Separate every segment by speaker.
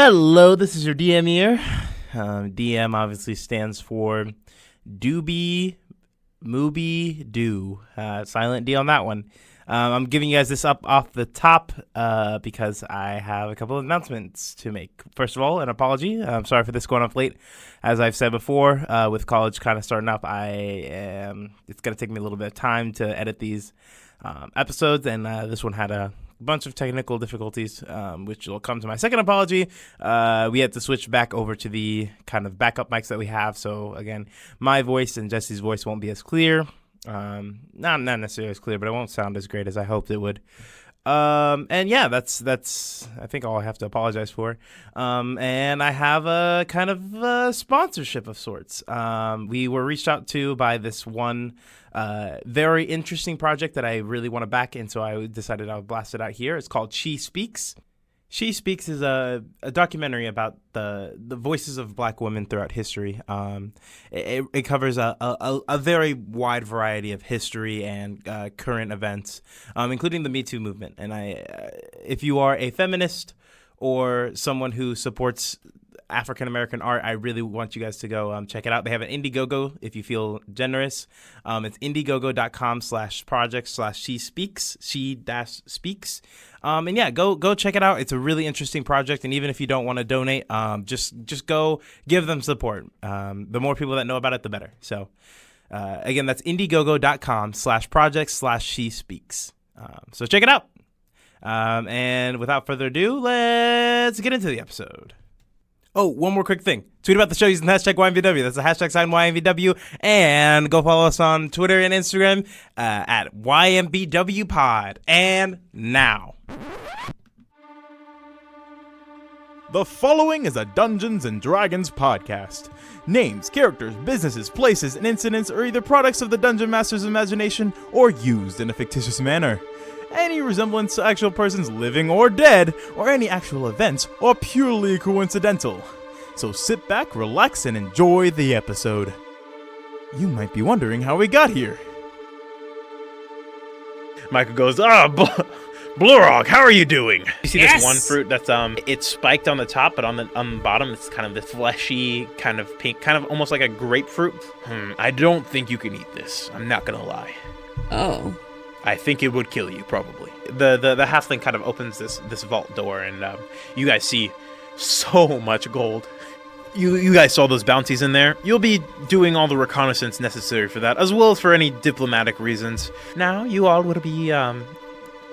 Speaker 1: Hello, this is your DM here. DM obviously stands for Doobie Mooby Do. Silent D on that one. I'm giving you guys this up off the top because I have a couple of announcements to make. First of all, an apology. I'm sorry for this going off late. As I've said before, with college kind of starting up, it's going to take me a little bit of time to edit these episodes, and this one had a bunch of technical difficulties, which will come to my second apology. We had to switch back over to the kind of backup mics that we have. So again, my voice and Jesse's voice won't be as clear. Not necessarily as clear, but it won't sound as great as I hoped it would. And yeah, that's I think all I have to apologize for. And I have a kind of sponsorship of sorts. We were reached out to by this one very interesting project that I really want to back, and so I decided I would blast it out here. It's called She Speaks. She Speaks is a documentary about the voices of Black women throughout history. It covers a very wide variety of history and current events, including the Me Too movement. And if you are a feminist or someone who supports African-American art, I really want you guys to go check it out. They have an Indiegogo if you feel generous. It's indiegogo.com/project/she speaks, she-speaks. And yeah, go check it out. It's a really interesting project. And even if you don't want to donate, just go give them support. The more people that know about it, the better. So again, that's indiegogo.com/project/she speaks. So check it out. And without further ado, let's get into the episode. Oh, one more quick thing. Tweet about the show using hashtag YMVW. That's the hashtag sign YMVW. And go follow us on Twitter and Instagram at YMBWPod. And now.
Speaker 2: The following is a Dungeons & Dragons podcast. Names, characters, businesses, places, and incidents are either products of the Dungeon Master's imagination or used in a fictitious manner. Any resemblance to actual persons living or dead, or any actual events, are purely coincidental. So sit back, relax, and enjoy the episode. You might be wondering how we got here.
Speaker 3: Michael goes, Blurog, how are you doing? You see
Speaker 4: Yes!
Speaker 3: this one fruit that's it's spiked on the top, but on the bottom it's kind of this fleshy, kind of pink, kind of almost like a grapefruit. I don't think you can eat this. I'm not gonna lie.
Speaker 4: Oh.
Speaker 3: I think it would kill you, probably. The halfling kind of opens this vault door, and you guys see so much gold. You guys saw those bounties in there. You'll be doing all the reconnaissance necessary for that, as well as for any diplomatic reasons. Now, you all will be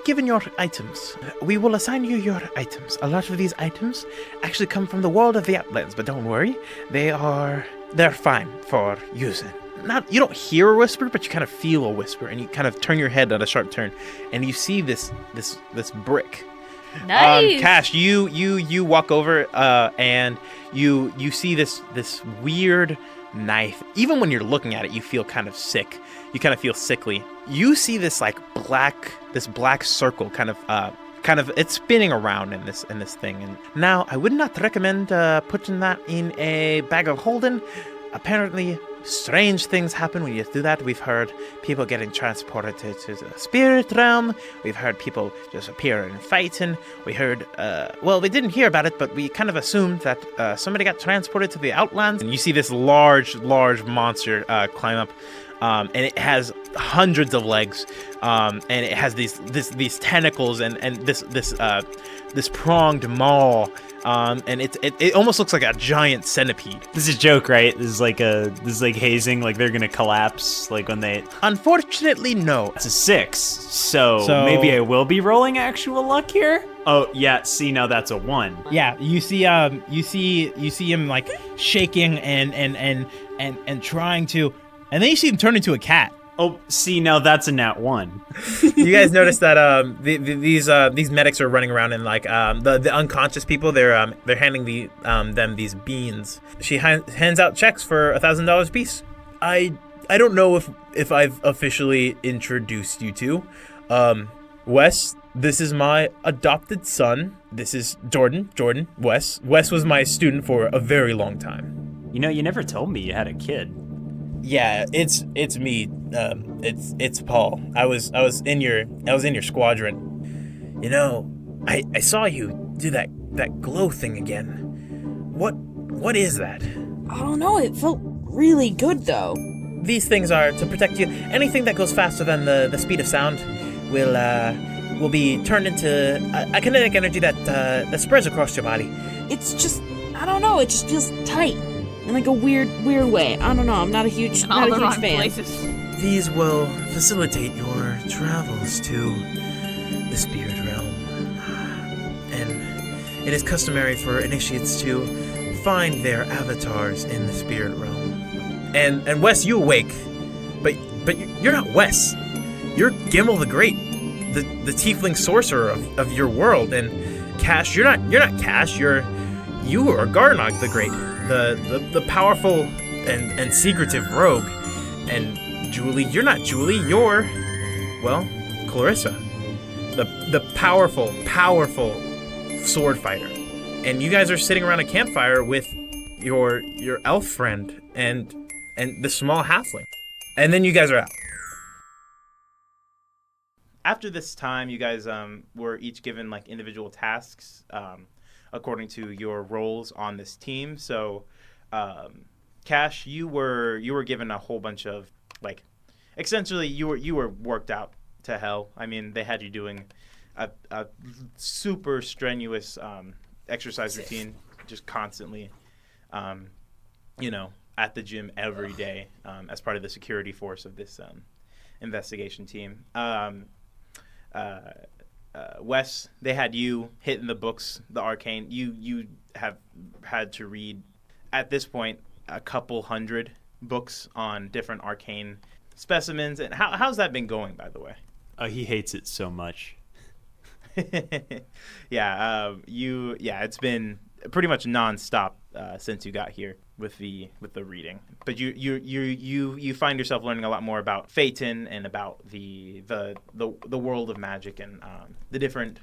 Speaker 3: given your items. We will assign you your items. A lot of these items actually come from the world of the Outlands, but don't worry, they're fine for using. You don't hear a whisper, but you kind of feel a whisper, and you kind of turn your head at a sharp turn, and you see this brick.
Speaker 5: Nice.
Speaker 3: Cash, you walk over, and you see this weird knife. Even when you're looking at it, you feel kind of sick. You kind of feel sickly. You see this black circle, kind of it's spinning around in this thing. And now, I would not recommend putting that in a bag of holding. Apparently, strange things happen when you do that. We've heard people getting transported to the spirit realm. We've heard people just appearing and fighting. We heard, we didn't hear about it, but we kind of assumed that somebody got transported to the Outlands. And you see this large monster climb up, and it has hundreds of legs, and it has these tentacles and this pronged maw. And it almost looks like a giant centipede.
Speaker 6: This is a joke, right? This is like hazing, like they're gonna collapse, like when they.
Speaker 3: Unfortunately, no.
Speaker 6: It's a 6, so maybe I will be rolling actual luck here. Oh yeah, see now that's a 1.
Speaker 4: Yeah, you see him like shaking and trying to, and then you see him turn into a cat.
Speaker 6: Oh, see now that's a nat 1.
Speaker 3: You guys notice that these medics are running around, and like the unconscious people, they're handing them these beans. She hands out checks for $1,000 apiece. I don't know if I've officially introduced you to Wes. This is my adopted son. This is Jordan. Wes was my student for a very long time.
Speaker 6: You know, you never told me you had a kid.
Speaker 3: Yeah, it's me. It's Paul. I was in your squadron. You know, I saw you do that glow thing again. What is that?
Speaker 5: I don't know. It felt really good, though.
Speaker 3: These things are to protect you. Anything that goes faster than the speed of sound will be turned into a kinetic energy that spreads across your body.
Speaker 5: It's just, I don't know. It just feels tight in like a weird way. I don't know. I'm not a huge fan.
Speaker 7: Places.
Speaker 3: These will facilitate your travels to the spirit realm. And it is customary for initiates to find their avatars in the spirit realm. And Wes, you awake, but you're not Wes. You're Gimel the Great, the tiefling sorcerer of your world. And Cash, you're not Cash. You are Garnog the Great, the powerful and secretive rogue. And Julie, you're not Julie. You're, well, Clarissa, the powerful sword fighter. And you guys are sitting around a campfire with your elf friend and the small halfling. And then you guys are out.
Speaker 1: After this time, you guys were each given like individual tasks according to your roles on this team. So, Cash, you were given a whole bunch of like, essentially you were worked out to hell. I mean, they had you doing a super strenuous exercise routine, just constantly, at the gym every day as part of the security force of this investigation team. Wes, they had you hitting the books, the arcane. You have had to read, at this point, a couple hundred books on different arcane specimens. And how's that been going, by the way?
Speaker 6: He hates it so much.
Speaker 1: It's been pretty much nonstop since you got here with the reading. But you find yourself learning a lot more about Phaeton and about the world of magic and the different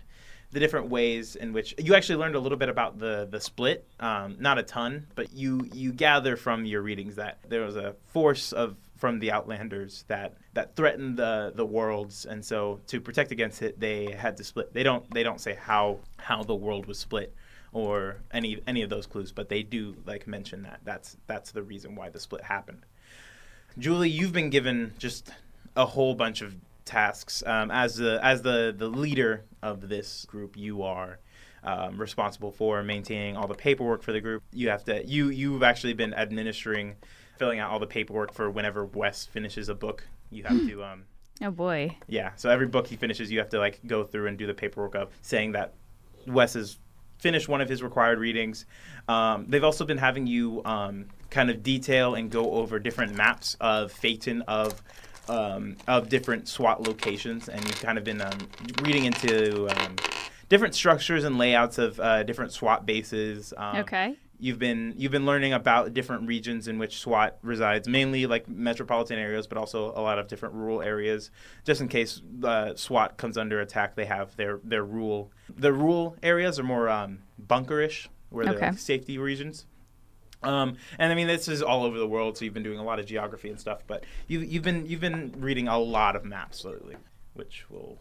Speaker 1: ways in which you actually learned a little bit about the split. Not a ton, but you gather from your readings that there was a force from the Outlanders that threatened the worlds, and so to protect against it, they had to split. They don't say how the world was split or any of those clues, but they do like mention that's the reason why the split happened. Julie, you've been given just a whole bunch of tasks as the leader of this group. You are responsible for maintaining all the paperwork for the group. You've actually been filling out all the paperwork for whenever Wes finishes a book. You have to
Speaker 7: Oh boy.
Speaker 1: Yeah, so every book he finishes, you have to like go through and do the paperwork of saying that Wes has finished one of his required readings. They've also been having you kind of detail and go over different maps of Phaeton of different SWAT locations, and you've kind of been reading into different structures and layouts of different SWAT bases.
Speaker 7: Okay.
Speaker 1: You've been learning about different regions in which SWAT resides, mainly like metropolitan areas, but also a lot of different rural areas. Just in case SWAT comes under attack, they have their rural. The rural areas are more bunkerish, where they're like safety regions. And I mean, this is all over the world, so you've been doing a lot of geography and stuff. But you've been reading a lot of maps lately, which we'll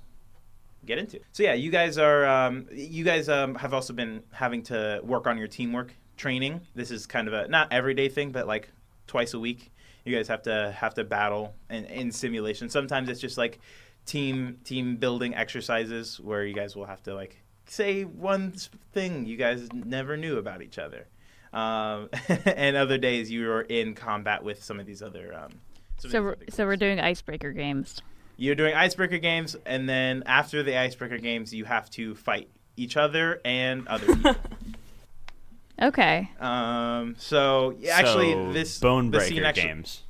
Speaker 1: get into. So yeah, you guys have also been having to work on your teamwork training. This is kind of a not everyday thing, but like twice a week, you guys have to battle in simulation. Sometimes it's just like team building exercises where you guys will have to like say one thing you guys never knew about each other. And other days you are in combat with some of these other.
Speaker 7: So we're doing icebreaker games.
Speaker 1: You're doing icebreaker games, and then after the icebreaker games, you have to fight each other and other people.
Speaker 7: Okay.
Speaker 1: So actually, this
Speaker 6: Bonebreaker games.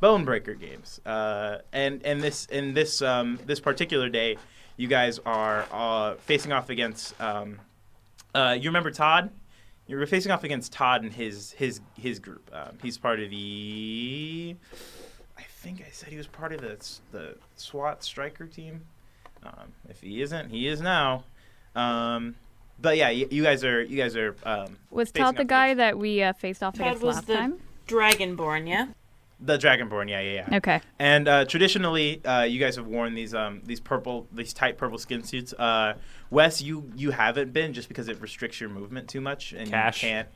Speaker 1: Bonebreaker games. And this particular day, you guys are facing off against. You remember Todd? You were facing off against Todd and his group. He's part of the. I think I said he was part of the SWAT striker team. If he isn't, he is now. But yeah, you guys are.
Speaker 7: Was Todd the guy that we faced off against last time?
Speaker 5: Dragonborn, yeah.
Speaker 3: The Dragonborn, yeah.
Speaker 7: Okay.
Speaker 3: And traditionally, you guys have worn these tight purple skin suits. Wes, you haven't been just because it restricts your movement too much, and
Speaker 6: Cash?
Speaker 3: you can't.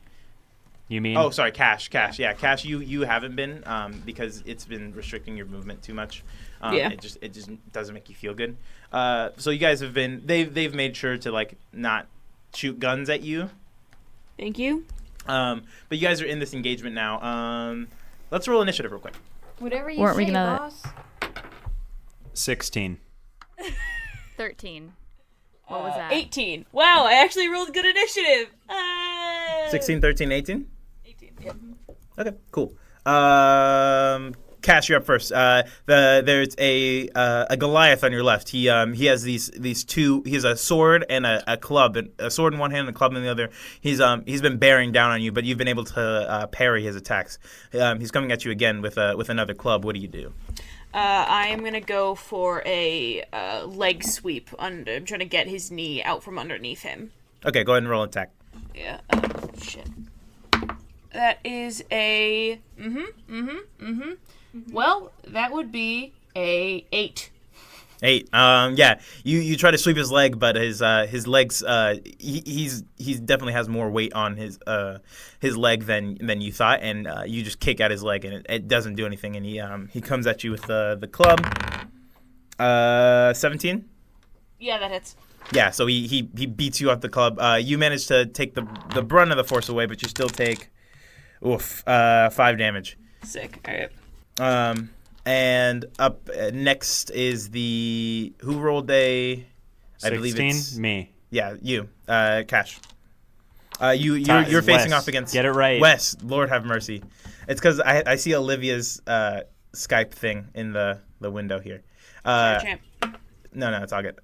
Speaker 6: You mean?
Speaker 3: Oh, sorry, Cash. Yeah, Cash. You haven't been because it's been restricting your movement too much.
Speaker 5: Yeah.
Speaker 3: It just doesn't make you feel good. So you guys have been. They've made sure to like not shoot guns at you.
Speaker 5: Thank you.
Speaker 3: But you guys are in this engagement now. Let's roll initiative real quick.
Speaker 8: Whatever you
Speaker 7: Weren't we
Speaker 8: say,
Speaker 7: gonna-
Speaker 8: boss.
Speaker 6: 16.
Speaker 7: 13. What was that?
Speaker 5: 18. Wow, I actually rolled good initiative.
Speaker 3: 16, 13, 18?
Speaker 5: 18. Yep.
Speaker 3: Okay, cool. Cash, you're up first. There's a Goliath on your left. He has these two. He has a sword and a club, a sword in one hand and a club in the other. He's been bearing down on you, but you've been able to parry his attacks. He's coming at you again with another club. What do you do?
Speaker 5: I am gonna go for a leg sweep. I'm trying to get his knee out from underneath him.
Speaker 3: Okay, go ahead and roll an attack.
Speaker 5: Yeah. Shit. That is a. Well, that would be a 8.
Speaker 3: 8. Yeah. You try to sweep his leg, but his legs. He's definitely has more weight on his leg than you thought, and you just kick at his leg, and it doesn't do anything. And he comes at you with the club. 17.
Speaker 5: Yeah, that hits.
Speaker 3: Yeah. So he beats you off the club. You manage to take the brunt of the force away, but you still take 5 damage.
Speaker 5: Sick. All right.
Speaker 3: And up next is who rolled a?
Speaker 6: 16?
Speaker 3: I believe it's
Speaker 6: me.
Speaker 3: Yeah, you, Cash. You're facing
Speaker 6: Wes.
Speaker 3: off against.
Speaker 6: Get it right.
Speaker 3: Wes. Lord have mercy. It's because I see Olivia's Skype thing in the window here.
Speaker 5: Sorry, champ.
Speaker 3: No, it's all good.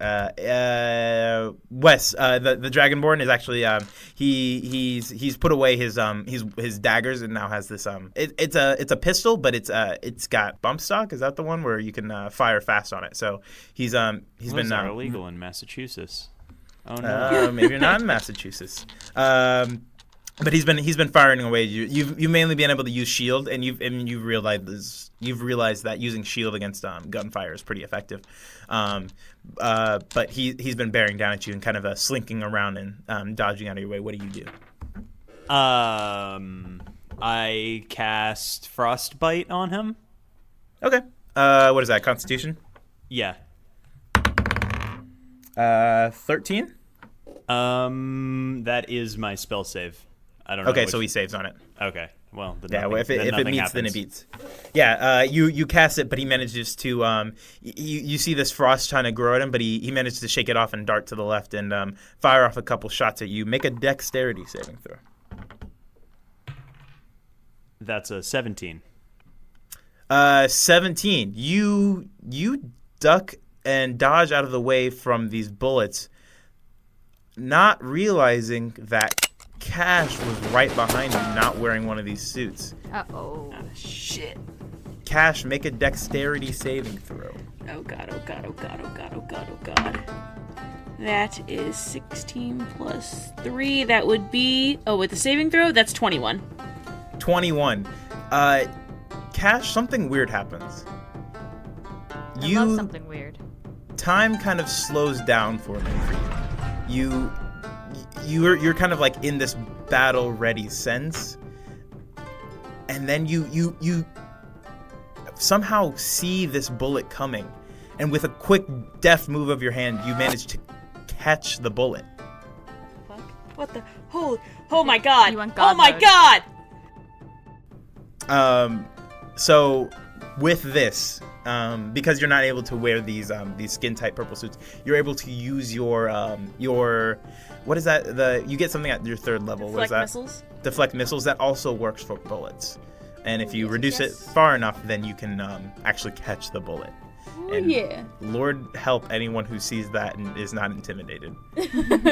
Speaker 3: Wes, the Dragonborn is actually he's put away his daggers and now has this it's a pistol, but it's got bump stock. Is that the one where you can fire fast on it? So he's
Speaker 6: Those
Speaker 3: been
Speaker 6: are illegal in Massachusetts. Oh no.
Speaker 3: maybe you're not in Massachusetts. But he's been firing away. You've mainly been able to use shield, and you've realized that using shield against gunfire is pretty effective. But he's been bearing down at you and kind of slinking around and dodging out of your way. What do you do?
Speaker 6: I cast Frostbite on him.
Speaker 3: Okay. What is that? Constitution?
Speaker 6: Yeah.
Speaker 3: 13.
Speaker 6: That is my spell save. I don't know.
Speaker 3: Okay, so he saves on it.
Speaker 6: Okay. Well, then
Speaker 3: Yeah,
Speaker 6: nothing,
Speaker 3: well, if it
Speaker 6: then
Speaker 3: meets,
Speaker 6: happens.
Speaker 3: then it beats. Yeah, you cast it, but he manages to. You see this frost trying to grow at him, but he manages to shake it off and dart to the left and fire off a couple shots at you. Make a dexterity saving throw.
Speaker 6: That's a 17.
Speaker 3: 17. You duck and dodge out of the way from these bullets, not realizing that Cash was right behind you, not wearing one of these suits.
Speaker 7: Uh-oh.
Speaker 5: Shit.
Speaker 3: Cash, make a dexterity saving throw.
Speaker 5: Oh god, oh god, oh god, oh god, oh god, oh god. That is 16 plus 3. That would be... Oh, with the saving throw, that's 21.
Speaker 3: 21. Cash, something weird happens.
Speaker 7: I love something weird.
Speaker 3: Time kind of slows down for a minute for you. You're kind of like in this battle ready sense, and then you somehow see this bullet coming, and with a quick deft move of your hand you manage to catch the bullet.
Speaker 5: Fuck. What the... Oh my god.
Speaker 7: You went God
Speaker 5: oh my
Speaker 7: mode.
Speaker 5: god!
Speaker 3: So with this, because you're not able to wear these skin tight purple suits, you're able to use your what is that? You get something at your 3rd level. What is
Speaker 5: Deflect
Speaker 3: that?
Speaker 5: missiles?
Speaker 3: Deflect missiles. That also works for bullets. And if you
Speaker 5: yes,
Speaker 3: reduce it
Speaker 5: yes.
Speaker 3: far enough, then you can actually catch the bullet.
Speaker 5: Oh,
Speaker 3: And
Speaker 5: yeah.
Speaker 3: Lord help anyone who sees that and is not intimidated.
Speaker 5: it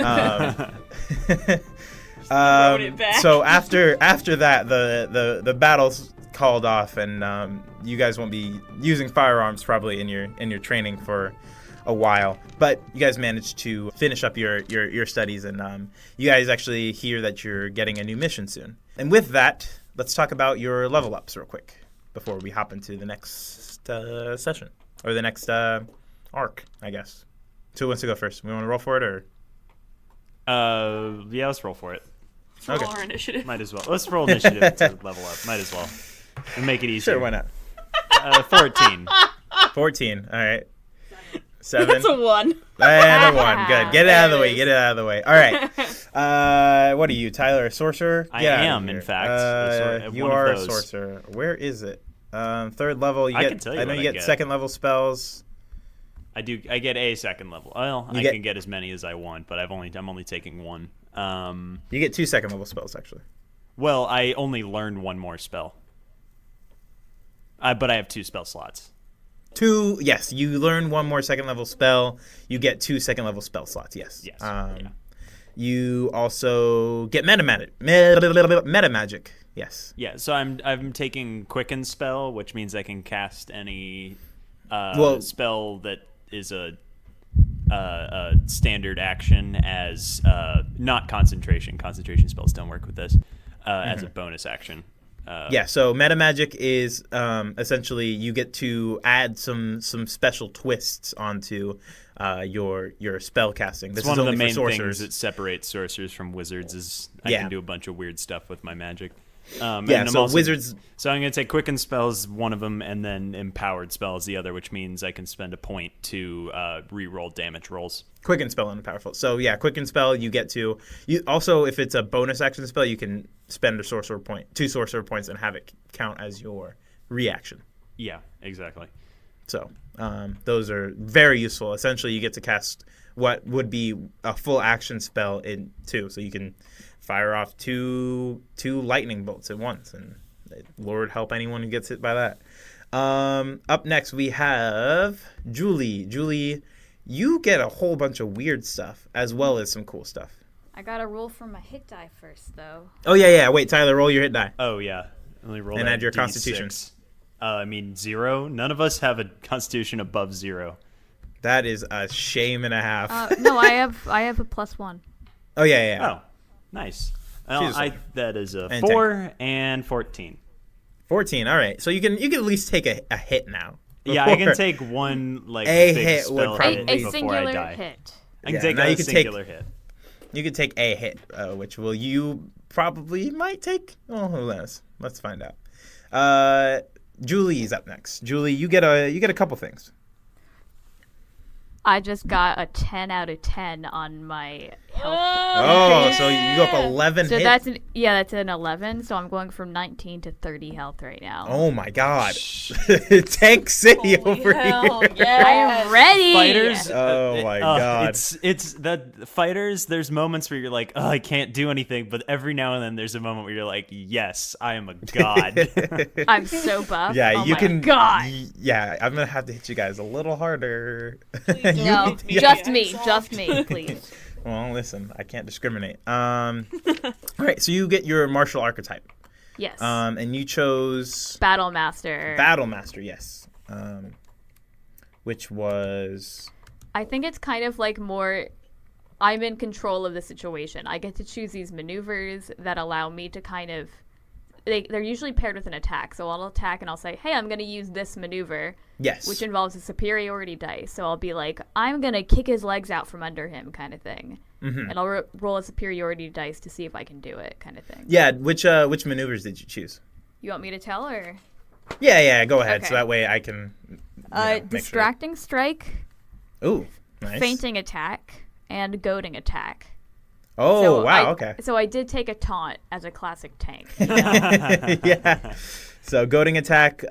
Speaker 5: back.
Speaker 3: So after that, the battle's called off, and you guys won't be using firearms probably in your training for a while. But you guys managed to finish up your studies, and you guys actually hear that you're getting a new mission soon. And with that, let's talk about your level ups real quick.
Speaker 2: before we hop into the next session or the next arc, I guess. So who wants to go first? We want to roll for it or?
Speaker 6: Yeah, let's roll for it.
Speaker 5: Roll our initiative.
Speaker 6: Might as well. Let's roll initiative to level up. Might as well. And make it easier.
Speaker 2: Sure, why not?
Speaker 6: 14.
Speaker 2: 14. All right. 7.
Speaker 5: That's a 1.
Speaker 2: And a 1. Good. Get it out of the way. Get it out of the way. All right. What are you, Tyler? A sorcerer?
Speaker 6: I
Speaker 2: Get out of
Speaker 6: am,
Speaker 2: here.
Speaker 6: in fact.
Speaker 2: You
Speaker 6: one
Speaker 2: are
Speaker 6: of
Speaker 2: a
Speaker 6: those.
Speaker 2: sorcerer. Where is it? Third level.
Speaker 6: I can tell you
Speaker 2: I know
Speaker 6: what
Speaker 2: you
Speaker 6: I
Speaker 2: get
Speaker 6: get.
Speaker 2: second level spells.
Speaker 6: I get a second level. Well, I can get as many as I want, but I'm only taking one.
Speaker 2: You get 2 second level spells, actually.
Speaker 6: Well, I only learned one more spell. But I have 2 spell slots.
Speaker 2: 2, yes. You learn 1 more second level spell. You get 2 second level spell slots, yes.
Speaker 6: Yes. Yeah.
Speaker 2: You also get meta magic. Yes.
Speaker 6: Yeah, so I'm taking Quicken spell, which means I can cast any spell that is a standard action as not concentration. Concentration spells don't work with this as a bonus action.
Speaker 2: Yeah, so meta magic is essentially you get to add some special twists onto your spell casting. This
Speaker 6: It's one
Speaker 2: is
Speaker 6: of
Speaker 2: only
Speaker 6: the main
Speaker 2: for
Speaker 6: things
Speaker 2: sorcerers.
Speaker 6: that separates sorcerers from wizards is I
Speaker 2: Yeah.
Speaker 6: can do a bunch of weird stuff with my magic.
Speaker 2: Yeah,
Speaker 6: and I'm
Speaker 2: so
Speaker 6: also-
Speaker 2: wizards.
Speaker 6: So I'm going to take Quicken spells, one of them, and then Empowered spells, the other, which means I can spend a point to re-roll damage rolls.
Speaker 2: Quicken spell and powerful. So yeah, quicken spell you get to. You also, if it's a bonus action spell, you can spend a sorcerer point, 2 sorcerer points, and have it count as your reaction.
Speaker 6: Yeah, exactly.
Speaker 2: So those are very useful. Essentially, you get to cast what would be a full action spell in 2. So you can fire off two lightning bolts at once, and Lord help anyone who gets hit by that. Up next, we have Julie. Julie, you get a whole bunch of weird stuff as well as some cool stuff.
Speaker 7: I gotta roll for my hit die first, though.
Speaker 2: Oh, yeah. Wait, Tyler, roll your hit die.
Speaker 6: Oh, yeah. Only roll
Speaker 2: And
Speaker 6: that
Speaker 2: add your
Speaker 6: D6.
Speaker 2: constitution.
Speaker 6: 0. None of us have a constitution above 0.
Speaker 2: That is a shame and a half.
Speaker 7: No, I have a +1.
Speaker 2: Oh, yeah.
Speaker 6: Oh, nice. Well,
Speaker 2: Jesus.
Speaker 6: that is a
Speaker 2: And
Speaker 6: 4 and 14.
Speaker 2: 14. All right. So you can at least take a hit now.
Speaker 6: Yeah, I can
Speaker 2: before-
Speaker 6: take one
Speaker 2: A
Speaker 6: big
Speaker 2: hit would
Speaker 6: spell
Speaker 2: probably-
Speaker 6: hit
Speaker 7: A
Speaker 6: before
Speaker 7: singular
Speaker 6: I die.
Speaker 7: hit.
Speaker 6: I can
Speaker 2: Yeah,
Speaker 6: take
Speaker 2: now
Speaker 6: a
Speaker 2: you can take-
Speaker 6: singular hit.
Speaker 2: You could take a hit, which you probably might take. Oh, who knows? Let's find out. Julie's up next. Julie, you get a couple things.
Speaker 7: I just got a 10 out of 10 on my health.
Speaker 2: Oh, so you go up 11
Speaker 7: So
Speaker 2: hits.
Speaker 7: that's an 11. So I'm going from 19 to 30 health right now.
Speaker 2: Oh my God, Tank City over
Speaker 5: hell,
Speaker 2: here.
Speaker 5: yes.
Speaker 7: I am ready.
Speaker 6: Fighters.
Speaker 2: Oh my God.
Speaker 6: It's that fighters. There's moments where you're like, oh, I can't do anything, but every now and then there's a moment where you're like, yes, I am a god.
Speaker 7: I'm so buff.
Speaker 2: Yeah,
Speaker 7: oh
Speaker 2: you
Speaker 7: my
Speaker 2: can.
Speaker 7: God.
Speaker 2: Yeah, I'm gonna have to hit you guys a little harder.
Speaker 7: No, just me, please.
Speaker 2: Well, listen, I can't discriminate. All right, so you get your martial archetype.
Speaker 7: Yes.
Speaker 2: And you chose
Speaker 7: Battle Master.
Speaker 2: Battle Master, yes. Which was
Speaker 7: I think it's kind of like more. I'm in control of the situation. I get to choose these maneuvers that allow me to kind of. They're usually paired with an attack. So I'll attack and I'll say, hey, I'm going to use this maneuver.
Speaker 2: yes.
Speaker 7: Which involves a superiority dice. So I'll be like, I'm going to kick his legs out from under him kind of thing.
Speaker 2: Mm-hmm.
Speaker 7: And I'll roll a superiority dice to see if I can do it kind of thing.
Speaker 2: Yeah, which maneuvers did you choose?
Speaker 7: You want me to tell or?
Speaker 2: Yeah, go ahead. So
Speaker 7: Okay.
Speaker 2: that way I can make
Speaker 7: Distracting strike,
Speaker 2: sure. Ooh, nice.
Speaker 7: fainting attack, and goading attack.
Speaker 2: Oh,
Speaker 7: So
Speaker 2: wow,
Speaker 7: I-
Speaker 2: okay.
Speaker 7: So I did take a taunt as a classic tank.
Speaker 2: Yeah. So goading attack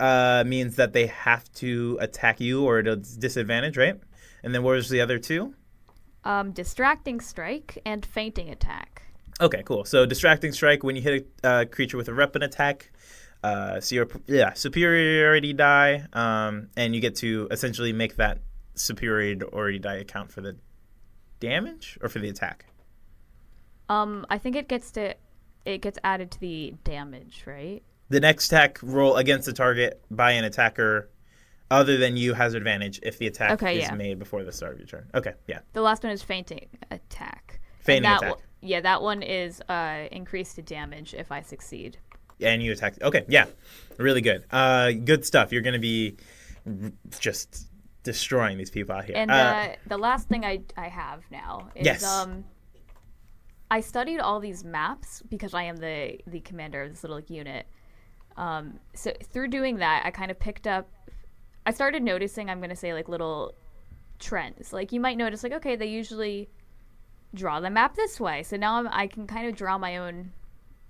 Speaker 2: means that they have to attack you or it's disadvantage, right? And then what was the other two?
Speaker 7: Distracting strike and fainting attack.
Speaker 2: Okay, cool. So distracting strike when you hit a creature with a weapon attack. So your superiority die, and you get to essentially make that superiority die account for the damage or for the attack.
Speaker 7: I think it gets added to the damage, right?
Speaker 2: The next attack roll against the target by an attacker other than you has advantage if the attack is made before the start of your turn. Okay, yeah.
Speaker 7: The last one is fainting attack.
Speaker 2: Fainting
Speaker 7: And
Speaker 2: attack.
Speaker 7: that one is increased to damage if I succeed.
Speaker 3: And you attack. Okay, yeah, really good. Good stuff. You're gonna be just destroying these people out here.
Speaker 7: And the last thing I have now is
Speaker 3: Yes.
Speaker 7: I studied all these maps because I am the commander of this little unit. So through doing that, I kind of picked up. I started noticing, I'm gonna say, like little trends. Like you might notice, like, okay, they usually draw the map this way. So now I can kind of draw my own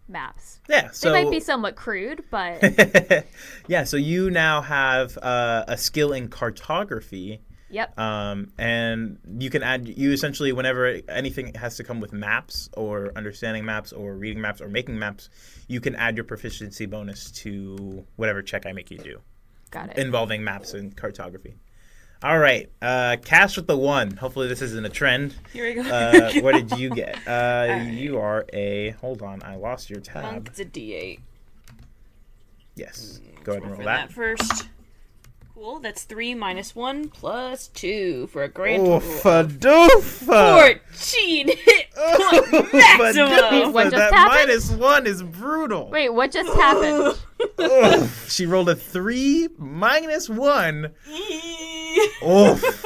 Speaker 7: maps.
Speaker 3: Yeah, so
Speaker 7: They might be somewhat crude, but
Speaker 3: yeah, so you now have a skill in cartography.
Speaker 7: yep.
Speaker 3: And you can add, you essentially, whenever anything has to come with maps or understanding maps or reading maps or making maps, you can add your proficiency bonus to whatever check I make you do
Speaker 7: Got it.
Speaker 3: involving maps and cartography. All right, Cash with the 1. Hopefully this isn't a trend.
Speaker 5: Here we go.
Speaker 3: What did you get? You are a, hold on, I lost your tab.
Speaker 5: Monk, it's a D8.
Speaker 3: Yes, go ahead and roll
Speaker 5: For
Speaker 3: that.
Speaker 5: that first. Cool. That's 3 minus 1 plus 2 for a grand
Speaker 3: Oofa
Speaker 5: total of
Speaker 3: doofa!
Speaker 5: 14 hit point maximum.
Speaker 7: Wait, what just
Speaker 3: That
Speaker 7: happened?
Speaker 3: -1 is brutal.
Speaker 7: Wait, what just happened?
Speaker 3: Ugh, she rolled a 3 minus 1. Oof.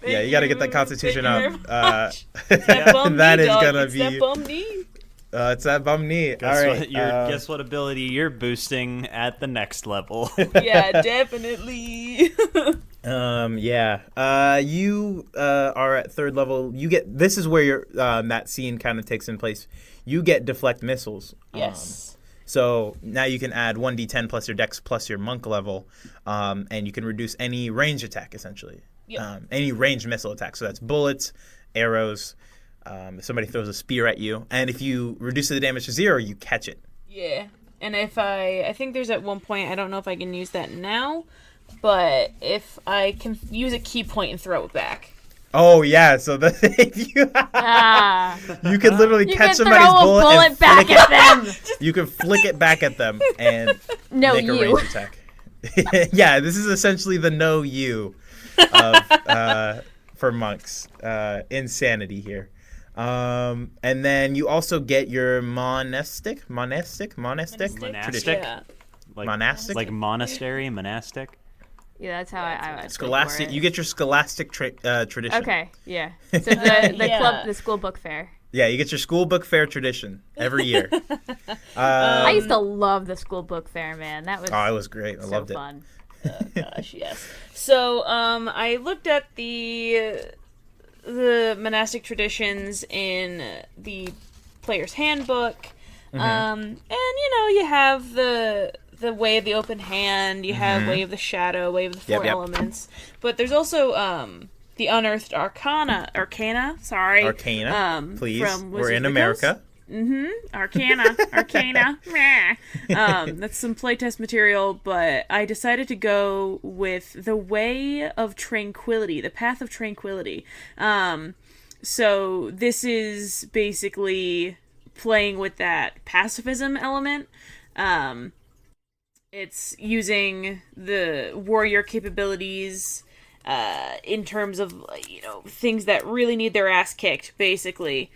Speaker 3: Yeah, you got to get that Constitution up.
Speaker 5: That bum
Speaker 3: that
Speaker 5: knee,
Speaker 3: is
Speaker 5: dog.
Speaker 3: gonna
Speaker 5: It's
Speaker 3: be.
Speaker 5: that bum knee.
Speaker 3: It's that bum knee.
Speaker 6: Guess
Speaker 3: All right.
Speaker 6: what? Guess what ability you're boosting at the next level?
Speaker 5: Yeah, definitely.
Speaker 3: Yeah. You are at 3rd level. You get. This is where your that scene kind of takes in place. You get deflect missiles.
Speaker 5: Yes.
Speaker 3: So now you can add 1d10 plus your dex plus your monk level, and you can reduce any range attack, essentially.
Speaker 5: Yep.
Speaker 3: Any ranged missile attack. So that's bullets, arrows, if somebody throws a spear at you. And if you reduce the damage to 0, you catch it.
Speaker 5: Yeah. And if I think there's at one point, I don't know if I can use that now, but if I can use a key point and throw it back.
Speaker 3: Oh, yeah. So if you,
Speaker 7: Ah.
Speaker 3: you can literally
Speaker 7: You
Speaker 3: catch
Speaker 7: can
Speaker 3: somebody's
Speaker 7: throw a
Speaker 3: bullet,
Speaker 7: bullet
Speaker 3: and
Speaker 7: back
Speaker 3: flick
Speaker 7: at
Speaker 3: it.
Speaker 7: them.
Speaker 3: You can flick it back at them and
Speaker 7: No,
Speaker 3: make a
Speaker 7: you.
Speaker 3: range attack. Yeah, this is essentially the no you of for monks. Insanity here. And then you also get your monastic
Speaker 6: Monastic?
Speaker 3: tradition.
Speaker 5: Yeah.
Speaker 6: Like,
Speaker 3: Monastic?
Speaker 6: like monastery, monastic.
Speaker 7: Yeah, that's how I would think
Speaker 3: Scholastic.
Speaker 7: for it.
Speaker 3: You get your scholastic tradition.
Speaker 7: Okay, yeah. So the
Speaker 5: Yeah.
Speaker 7: club, the school book fair.
Speaker 3: Yeah, you get your school book fair tradition every year.
Speaker 7: I used to love the school book fair, man. That was
Speaker 3: Oh, it was great. I
Speaker 7: so
Speaker 3: loved it.
Speaker 7: fun.
Speaker 5: Oh, gosh, yes. So, I looked at the monastic traditions in the player's handbook, and you have the way of the open hand, you have way of the shadow, way of the four
Speaker 3: Yep.
Speaker 5: elements, but there's also the unearthed arcana. Sorry,
Speaker 3: Arcana, please.
Speaker 5: From
Speaker 3: We're
Speaker 5: Wizards
Speaker 3: in
Speaker 5: of the Coast.
Speaker 3: America.
Speaker 5: Arcana. Meh. That's some playtest material, but I decided to go with the Way of Tranquility, the Path of Tranquility. So this is basically playing with that pacifism element. It's using the warrior capabilities in terms of things that really need their ass kicked, basically.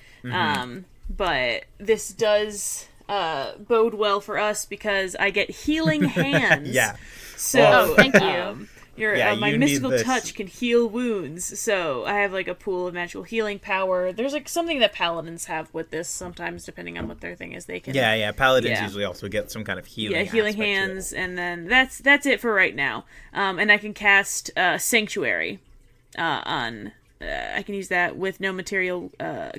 Speaker 5: But this does bode well for us because I get healing hands.
Speaker 3: Yeah.
Speaker 5: So
Speaker 7: Oh, thank you.
Speaker 5: my
Speaker 3: you need
Speaker 5: mystical
Speaker 3: this.
Speaker 5: touch can heal wounds. So I have like a pool of magical healing power. There's like something that paladins have with this sometimes, depending on what their thing is. They can
Speaker 3: Yeah. Paladins
Speaker 5: Yeah.
Speaker 3: usually also get some kind of healing.
Speaker 5: healing
Speaker 3: aspect to it.
Speaker 5: hands, and then that's it for right now. And I can cast Sanctuary on. I can use that with no material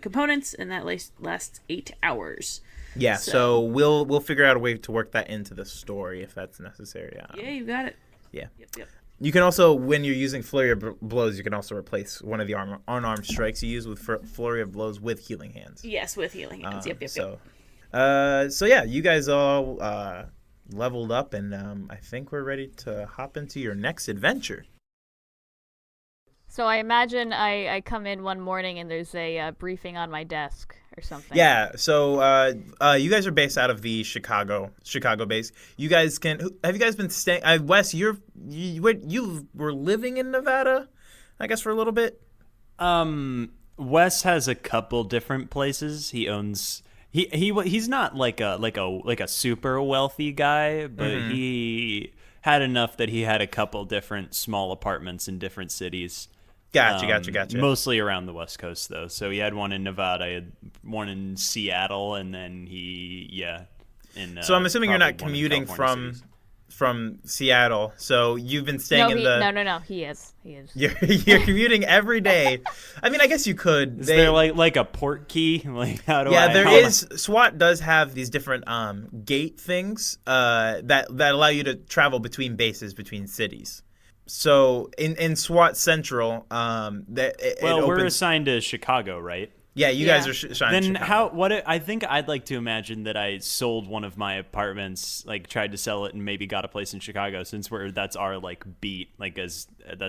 Speaker 5: components, and that lasts 8 hours.
Speaker 3: Yeah, so we'll figure out a way to work that into the story if that's necessary.
Speaker 5: Yeah, you got it.
Speaker 3: Yeah.
Speaker 5: Yep.
Speaker 3: You can also, when you're using Flurry of Blows, you can also replace one of the unarmed strikes you use with Flurry of Blows with Healing Hands.
Speaker 5: Yes, with healing hands. Yep.
Speaker 3: So yeah, you guys all leveled up, and I think we're ready to hop into your next adventure.
Speaker 7: So I imagine I come in one morning and there's a briefing on my desk or something.
Speaker 3: Yeah, so you guys are based out of the Chicago base. You guys have you guys been staying? Wes, you were living in Nevada, I guess, for a little bit.
Speaker 6: Wes has a couple different places. He owns He's not like a super wealthy guy, but he had enough that he had a couple different small apartments in different cities.
Speaker 3: Gotcha.
Speaker 6: Mostly around the West Coast, though. So he had one in Nevada, he had one in Seattle, and then
Speaker 3: So I'm assuming you're not
Speaker 6: probably one in
Speaker 3: commuting
Speaker 6: California cities.
Speaker 3: from Seattle. So you've been staying
Speaker 7: No. He is.
Speaker 3: You're commuting every day. I mean, I guess you could.
Speaker 6: Is there like a port key? Like how do
Speaker 3: Yeah,
Speaker 6: I?
Speaker 3: there
Speaker 6: how
Speaker 3: is. SWAT does have these different gate things that allow you to travel between bases, between cities. So in SWAT Central,
Speaker 6: we're assigned to Chicago, right?
Speaker 3: Yeah, you guys are assigned to Chicago.
Speaker 6: I think I'd like to imagine that I sold one of my apartments, like tried to sell it and maybe got a place in Chicago, since that's our like beat, like that's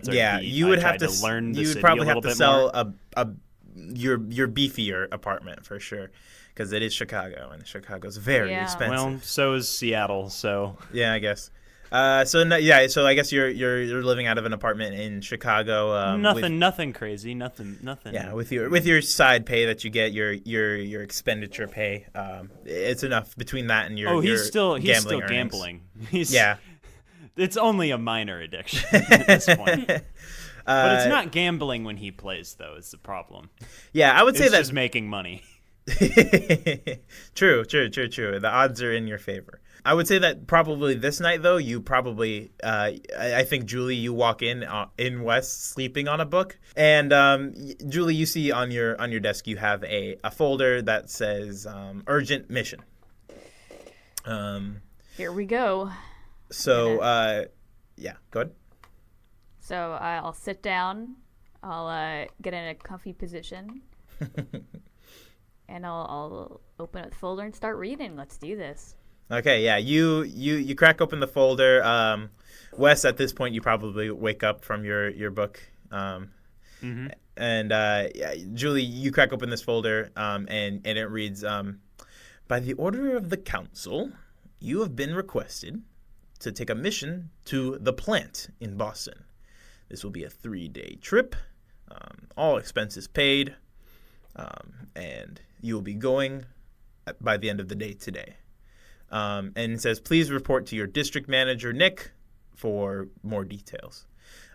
Speaker 6: our beat.
Speaker 3: You would have to
Speaker 6: learn the
Speaker 3: you would
Speaker 6: city
Speaker 3: probably
Speaker 6: a
Speaker 3: have
Speaker 6: little
Speaker 3: to
Speaker 6: bit
Speaker 3: sell
Speaker 6: more.
Speaker 3: your beefier apartment for sure, because it is Chicago and Chicago's very expensive.
Speaker 6: Well, so is Seattle. So
Speaker 3: yeah, I guess. So I guess you're living out of an apartment in Chicago.
Speaker 6: Nothing crazy. Nothing.
Speaker 3: Yeah, with your side pay that you get, your expenditure pay, it's enough between that and your.
Speaker 6: He's still
Speaker 3: earnings.
Speaker 6: gambling. It's only a minor addiction at this point. But it's not gambling when he plays, though. Is the problem?
Speaker 3: Yeah, I would say
Speaker 6: it's just making money.
Speaker 3: True. The odds are in your favor. I would say that probably this night, though, you probably, I think, Julie, you walk in West sleeping on a book. And Julie, you see on your desk, you have a folder that says urgent mission.
Speaker 7: Here we go.
Speaker 3: So, go ahead.
Speaker 7: So I'll sit down. I'll get in a comfy position. And I'll open up the folder and start reading. Let's do this.
Speaker 3: Okay, yeah, you crack open the folder. Wes, at this point, you probably wake up from your book. And Julie, you crack open this folder, and it reads, by the order of the council, you have been requested to take a mission to the plant in Boston. This will be a 3-day trip, all expenses paid, and you will be going by the end of the day today. And it says, please report to your district manager, Nick, for more details.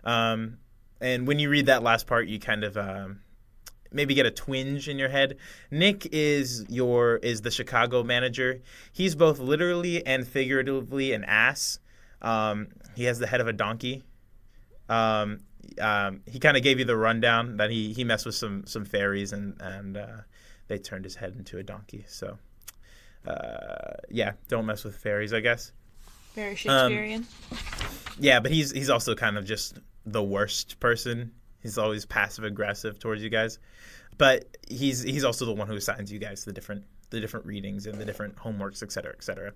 Speaker 3: And when you read that last part, you kind of maybe get a twinge in your head. Nick is the Chicago manager. He's both literally and figuratively an ass. He has the head of a donkey. He kind of gave you the rundown that he messed with some fairies and they turned his head into a donkey. So. Don't mess with fairies, I guess.
Speaker 5: Very Shakespearean.
Speaker 3: But he's also kind of just the worst person. He's always passive aggressive towards you guys, but he's also the one who assigns you guys the different readings and the different homeworks, et cetera, et cetera.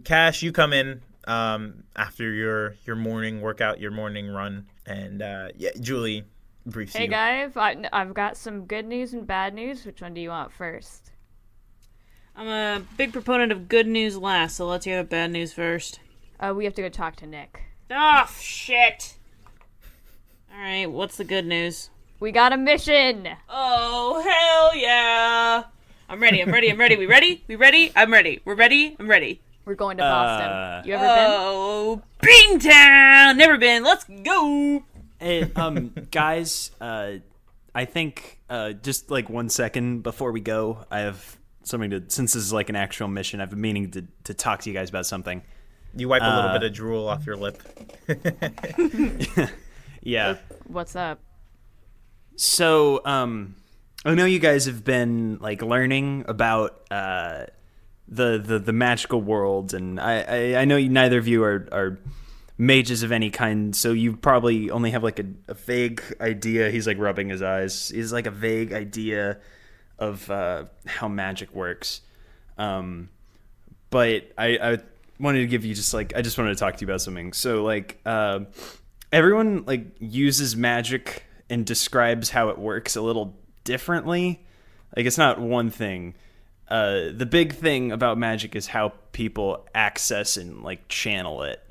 Speaker 3: Cash, you come in after your morning workout, your morning run, and Julie briefs you.
Speaker 7: Hey guys, I've got some good news and bad news. Which one do you want first?
Speaker 5: I'm a big proponent of good news last, so let's hear the bad news first.
Speaker 7: We have to go talk to Nick.
Speaker 5: Oh, shit! Alright, what's the good news?
Speaker 7: We got a mission!
Speaker 5: Oh, hell yeah! I'm ready. We ready? I'm ready. We're ready? I'm ready.
Speaker 7: We're going to Boston. You ever been?
Speaker 5: Oh, Beantown! Never been. Let's go!
Speaker 6: Hey, guys, I think just like 1 second before we go, I have something since this is like an actual mission, I've been meaning to talk to you guys about something.
Speaker 3: You wipe a little bit of drool off your lip.
Speaker 6: Yeah.
Speaker 7: What's up?
Speaker 6: So, I know you guys have been like learning about the magical world, and I know neither of you are mages of any kind, so you probably only have like a vague idea. He's like rubbing his eyes. He's like a vague idea of how magic works. But I wanted to give you I just wanted to talk to you about something. So like everyone like uses magic and describes how it works a little differently. Like it's not one thing. The big thing about magic is how people access and like channel it.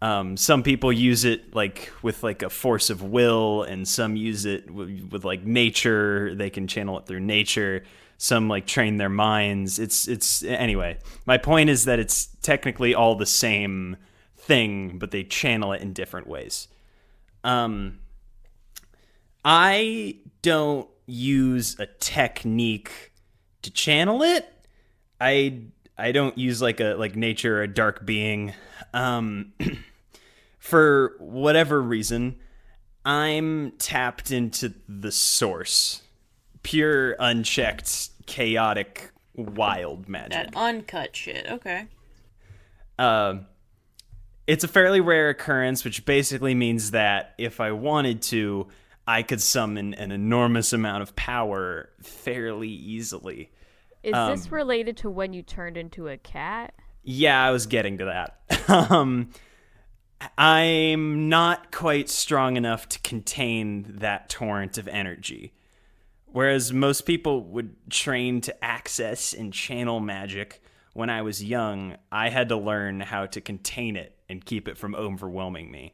Speaker 6: Some people use it like with like a force of will, and some use it with like nature. They can channel it through nature. some like train their minds. It's anyway. My point is that it's technically all the same thing, but they channel it in different ways. I don't use a technique to channel it. I don't use like nature or a dark being. For whatever reason, I'm tapped into the source. Pure, unchecked, chaotic, wild magic.
Speaker 5: That uncut shit. Okay.
Speaker 6: It's a fairly rare occurrence, which basically means that if I wanted to, I could summon an enormous amount of power fairly easily.
Speaker 7: Is this related to when you turned into a cat?
Speaker 6: Yeah, I was getting to that. I'm not quite strong enough to contain that torrent of energy. Whereas most people would train to access and channel magic when I was young, I had to learn how to contain it and keep it from overwhelming me.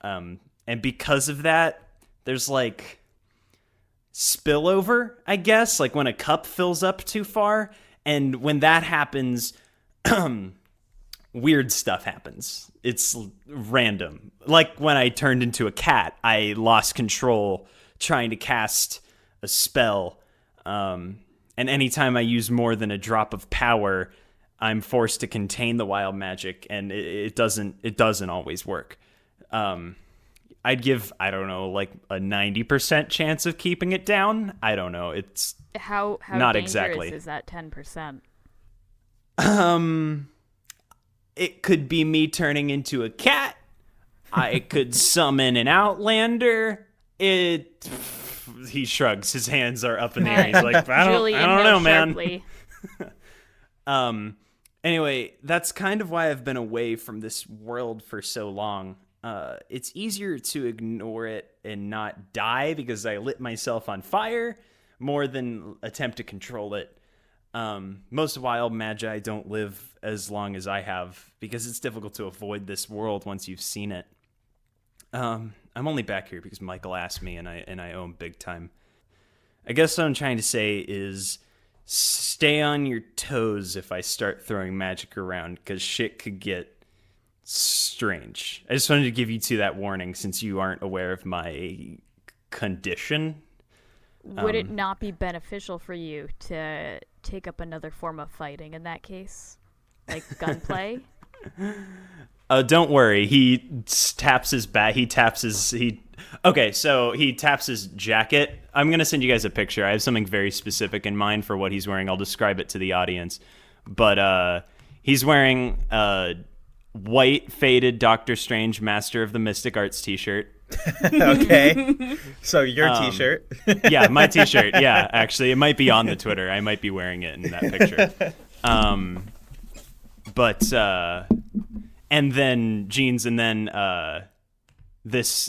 Speaker 6: And because of that, there's like spillover, I guess, like when a cup fills up too far. And when that happens, weird stuff happens. It's random. Like when I turned into a cat, I lost control trying to cast a spell. And anytime I use more than a drop of power, I'm forced to contain the wild magic, and it doesn't always work. I'd give, I don't know, like a 90% chance of keeping it down. I don't know. It's
Speaker 7: how
Speaker 6: not
Speaker 7: dangerous
Speaker 6: exactly.
Speaker 7: is that 10%?
Speaker 6: It could be me turning into a cat. I could summon an outlander. He shrugs. His hands are up in the air. He's like, I don't know, man. Anyway, that's kind of why I've been away from this world for so long. It's easier to ignore it and not die because I lit myself on fire more than attempt to control it. Most wild magi don't live as long as I have because it's difficult to avoid this world once you've seen it. I'm only back here because Michael asked me, and I owe him big time. I guess what I'm trying to say is stay on your toes if I start throwing magic around, because shit could get strange. I just wanted to give you two that warning since you aren't aware of my condition.
Speaker 7: Would it not be beneficial for you to take up another form of fighting in that case? Like gunplay?
Speaker 6: Don't worry. He taps his bat. Okay, so he taps his jacket. I'm going to send you guys a picture. I have something very specific in mind for what he's wearing. I'll describe it to the audience. But he's wearing a white faded Doctor Strange Master of the Mystic Arts t-shirt.
Speaker 3: Okay. So your t-shirt.
Speaker 6: Yeah, my t-shirt. Yeah, actually, it might be on the Twitter. I might be wearing it in that picture. And then jeans, and then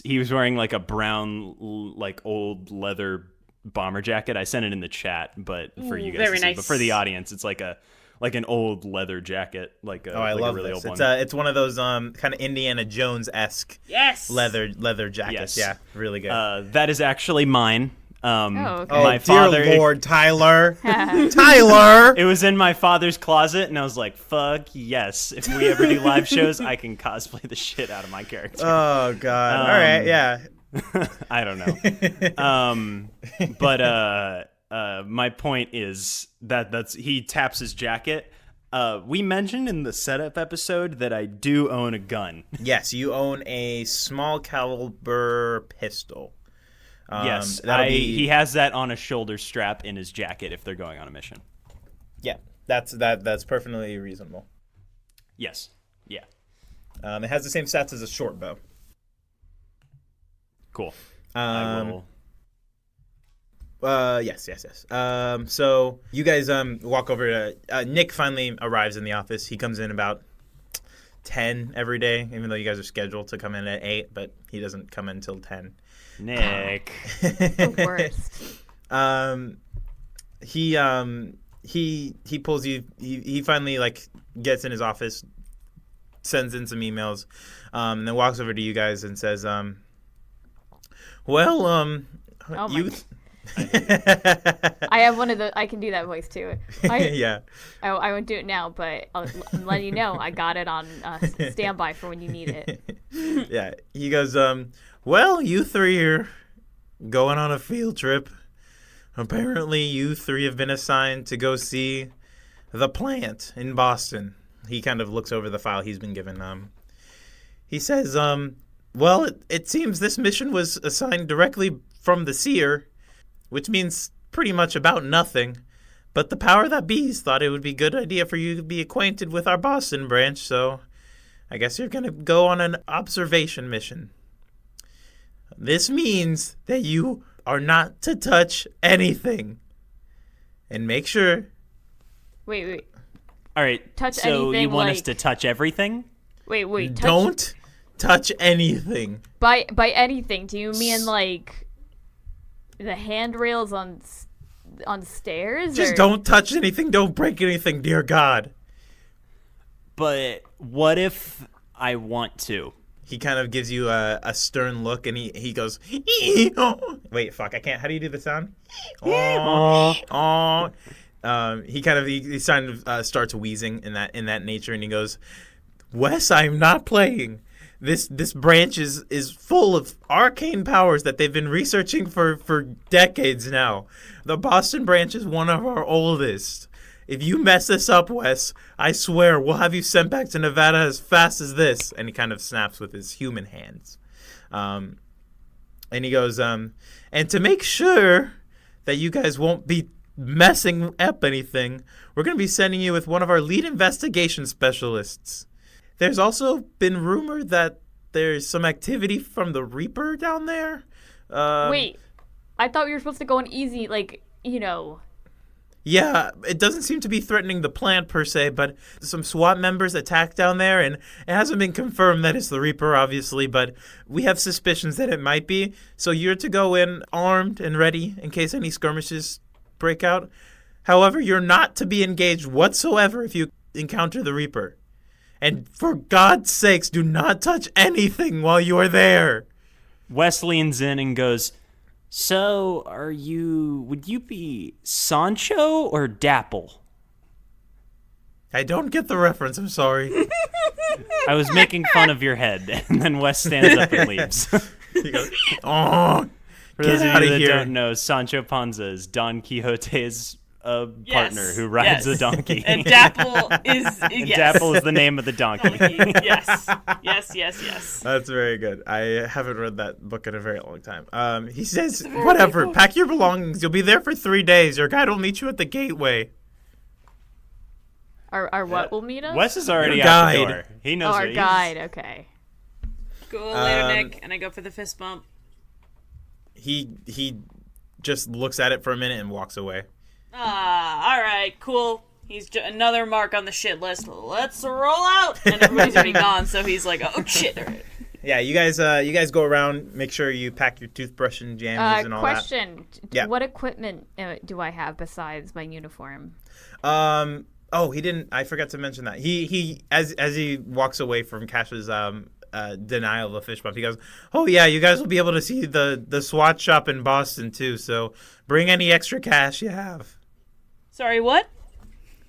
Speaker 6: he was wearing like a brown, like old leather bomber jacket. I sent it in the chat, but for you guys to see.
Speaker 5: Nice.
Speaker 6: But for the audience, it's like an old leather jacket, like a
Speaker 3: I love
Speaker 6: a really
Speaker 3: this.
Speaker 6: old one.
Speaker 3: It's one of those kind of Indiana Jones-esque leather jackets.
Speaker 6: Yes.
Speaker 3: Yeah, really good.
Speaker 6: That is actually mine.
Speaker 7: Okay.
Speaker 3: Oh, dear Lord, Tyler.
Speaker 7: Tyler.
Speaker 3: Tyler!
Speaker 6: It was in my father's closet, and I was like, fuck yes. If we ever do live shows, I can cosplay the shit out of my character.
Speaker 3: Oh, God. All right, yeah.
Speaker 6: I don't know. But my point is that he taps his jacket. We mentioned in the setup episode that I do own a gun.
Speaker 3: Yes, you own a small caliber pistol.
Speaker 6: Yes, he has that on a shoulder strap in his jacket if they're going on a mission.
Speaker 3: Yeah, that's perfectly reasonable.
Speaker 6: Yes, yeah.
Speaker 3: It has the same stats as a short bow.
Speaker 6: Cool. I will.
Speaker 3: Yes. So you guys walk over to Nick. Finally arrives in the office. He comes in about 10 every day, even though you guys are scheduled to come in at 8, but he doesn't come in until 10.
Speaker 6: Nick.
Speaker 7: The worst.
Speaker 3: He pulls you. He finally like gets in his office, sends in some emails, and then walks over to you guys and says, "Well,
Speaker 7: Oh
Speaker 3: you
Speaker 7: I have one of the. I can do that voice too.
Speaker 1: Yeah.
Speaker 7: I won't do it now, but I'm letting you know I got it on standby for when you need it.
Speaker 1: Yeah. He goes, well, you three are going on a field trip. Apparently, you three have been assigned to go see the plant in Boston. He kind of looks over the file he's been given. He says, well, it seems this mission was assigned directly from the seer, which means pretty much about nothing. But the power that be's thought it would be a good idea for you to be acquainted with our Boston branch, so I guess you're going to go on an observation mission. This means that you are not to touch anything. And make sure...
Speaker 7: Wait.
Speaker 8: All right.
Speaker 7: Touch
Speaker 8: so
Speaker 7: anything,
Speaker 8: you want us
Speaker 7: like-
Speaker 8: to touch everything?
Speaker 7: Wait.
Speaker 1: Don't touch anything.
Speaker 7: By anything, do you mean like the handrails on stairs?
Speaker 1: Just
Speaker 7: or?
Speaker 1: don't touch anything. Don't break anything, dear God.
Speaker 8: But what if I want to?
Speaker 1: He kind of gives you a stern look, and he goes, wait, fuck, I can't. How do you do the sound? He starts wheezing in that nature, and he goes, Wes, I'm not playing. This branch is full of arcane powers that they've been researching for decades now. The Boston branch is one of our oldest. If you mess this up, Wes, I swear we'll have you sent back to Nevada as fast as this. And he kind of snaps with his human hands. And he goes, and to make sure that you guys won't be messing up anything, we're going to be sending you with one of our lead investigation specialists. There's also been rumor that there's some activity from the Reaper down there.
Speaker 7: Wait, I thought we were supposed to go on easy, like, you know.
Speaker 1: Yeah, it doesn't seem to be threatening the plant per se, but some SWAT members attacked down there, and it hasn't been confirmed that it's the Reaper, obviously, but we have suspicions that it might be. So you're to go in armed and ready in case any skirmishes break out. However, you're not to be engaged whatsoever if you encounter the Reaper. And for God's sakes, do not touch anything while you are there.
Speaker 8: Wes leans in and goes, so would you be Sancho or Dapple?
Speaker 1: I don't get the reference, I'm sorry.
Speaker 8: I was making fun of your head. And then Wes stands up and leaves.
Speaker 1: He goes, oh,
Speaker 8: For those
Speaker 1: get
Speaker 8: of
Speaker 1: out
Speaker 8: you
Speaker 1: of
Speaker 8: that
Speaker 1: here.
Speaker 8: don't know, Sancho Panza is Don Quixote's partner who rides a donkey.
Speaker 5: And Dapple is
Speaker 8: And
Speaker 5: yes.
Speaker 8: Dapple is the name of the donkey.
Speaker 5: Yes.
Speaker 1: That's very good. I haven't read that book in a very long time. He says, whatever, pack your belongings. You'll be there for 3 days. Your guide will meet you at the gateway.
Speaker 7: Our what will meet us?
Speaker 8: Wes is already
Speaker 1: Your
Speaker 8: out the
Speaker 1: guide.
Speaker 8: door. He knows
Speaker 7: our
Speaker 8: what he's-
Speaker 7: guide, okay.
Speaker 5: Cool later, Nick. And I go for the fist bump.
Speaker 1: He just looks at it for a minute and walks away.
Speaker 5: All right, cool. He's another mark on the shit list. Let's roll out. And everybody's already gone, so he's like, oh shit. All right.
Speaker 1: Yeah, you guys go around. Make sure you pack your toothbrush and jammies and all
Speaker 7: Question.
Speaker 1: Yeah.
Speaker 7: What equipment do I have besides my uniform?
Speaker 1: that. Oh, he didn't. I forgot to mention that. He as he walks away from Cash's denial of the fish bump, he goes, "Oh yeah, you guys will be able to see the SWAT shop in Boston too. So bring any extra cash you have.
Speaker 5: Sorry, what?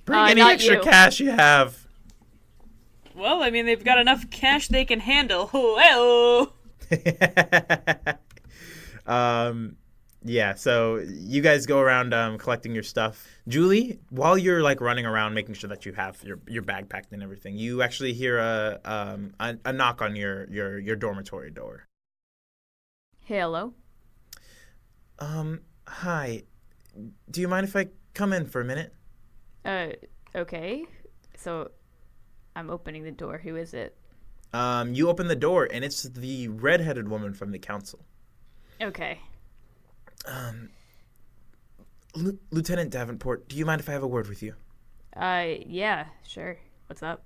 Speaker 1: Bring any
Speaker 7: not
Speaker 1: extra
Speaker 7: you.
Speaker 1: cash you have."
Speaker 5: Well, I mean, they've got enough cash they can handle. Oh,
Speaker 1: Yeah, so you guys go around collecting your stuff. Julie, while you're like running around making sure that you have your bag packed and everything, you actually hear a knock on your dormitory door.
Speaker 7: Hello?
Speaker 1: Hi. Do you mind if I come in for a minute?
Speaker 7: Okay. So, I'm opening the door. Who is it?
Speaker 1: You open the door and it's the redheaded woman from the council.
Speaker 7: Okay.
Speaker 1: Lieutenant Davenport, do you mind if I have a word with you?
Speaker 7: Yeah, sure. What's up?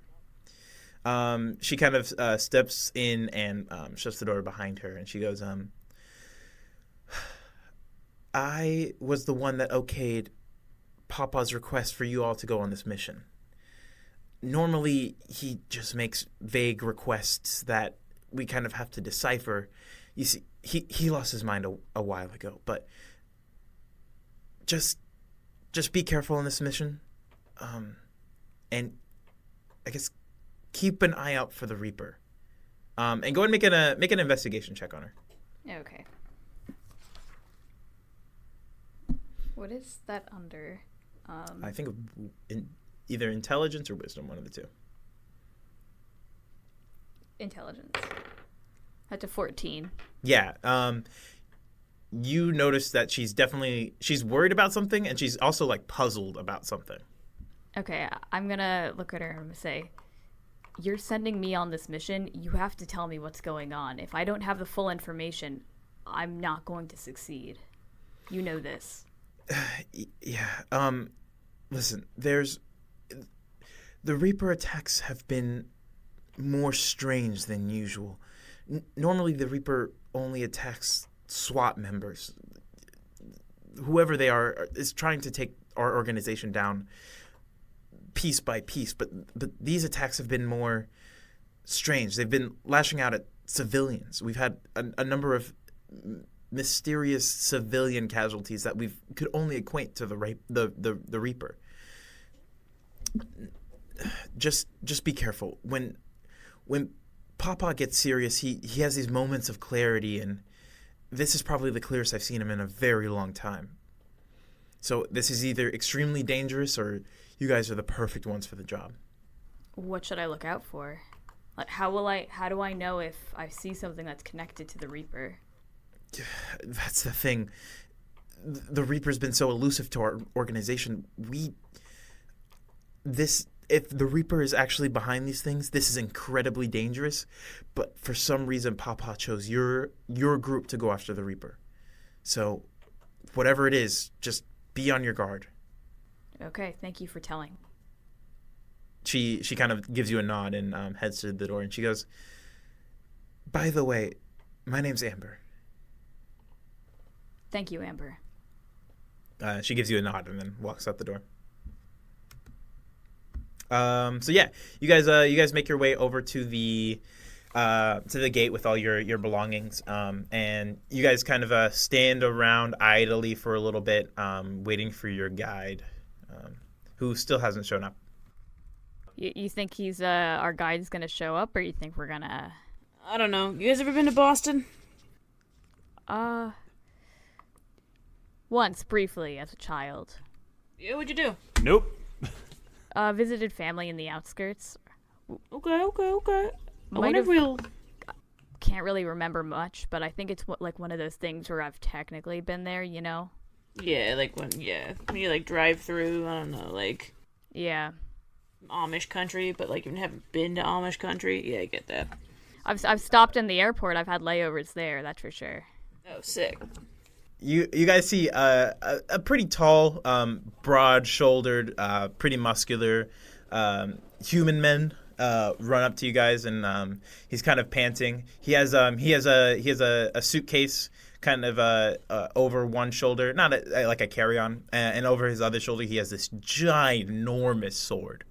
Speaker 1: She kind of steps in and shuts the door behind her, and she goes, I was the one that okayed Papa's request for you all to go on this mission. Normally, he just makes vague requests that we kind of have to decipher. You see, he lost his mind a while ago, but
Speaker 9: just be careful on this mission, and I guess keep an eye out for the Reaper, and go ahead and make an investigation check on her.
Speaker 7: Okay. What is that under?
Speaker 9: I think either intelligence or wisdom, one of the two.
Speaker 7: Intelligence. That's a 14.
Speaker 9: Yeah. You notice that she's worried about something, and she's also like puzzled about something.
Speaker 7: Okay, I'm gonna look at her and say, you're sending me on this mission. You have to tell me what's going on. If I don't have the full information, I'm not going to succeed. You know this.
Speaker 9: Yeah. Listen, the Reaper attacks have been more strange than usual. Normally, the Reaper only attacks SWAT members. Whoever they are is trying to take our organization down piece by piece, but these attacks have been more strange. They've been lashing out at civilians. We've had a number of mysterious civilian casualties that we could only acquaint to the Reaper. Just be careful. When Papa gets serious, he has these moments of clarity, and this is probably the clearest I've seen him in a very long time. So this is either extremely dangerous or you guys are the perfect ones for the job.
Speaker 7: What should I look out for? Like, how do I know if I see something that's connected to the Reaper?
Speaker 9: That's the thing. The Reaper's been so elusive to our organization. If the Reaper is actually behind these things, this is incredibly dangerous. But for some reason, Papa chose your group to go after the Reaper. So, whatever it is, just be on your guard.
Speaker 7: Okay, thank you for telling.
Speaker 9: She kind of gives you a nod and heads to the door, and she goes, "By the way, my name's Amber."
Speaker 7: Thank you, Amber.
Speaker 9: She gives you a nod and then walks out the door. So yeah, you guys make your way over to the gate with all your belongings, and you guys kind of stand around idly for a little bit, waiting for your guide, who still hasn't shown up.
Speaker 7: You think he's our guide's gonna show up, or you think we're gonna?
Speaker 5: I don't know. You guys ever been to Boston?
Speaker 7: Once briefly as a child.
Speaker 5: Yeah, what'd you do?
Speaker 8: Nope.
Speaker 7: Visited family in the outskirts.
Speaker 5: Okay. I
Speaker 7: Can't really remember much, but I think it's like one of those things where I've technically been there, you know?
Speaker 5: Yeah, when you like drive through, I don't know, like
Speaker 7: Yeah.
Speaker 5: Amish country, but like you haven't been to Amish country. Yeah, I get that.
Speaker 7: I've stopped in the airport. I've had layovers there, that's for sure.
Speaker 5: Oh, sick.
Speaker 9: You guys see a pretty tall, broad-shouldered, pretty muscular human man run up to you guys, and he's kind of panting. He has a suitcase kind of over one shoulder, not like a carry-on, and over his other shoulder he has this ginormous sword.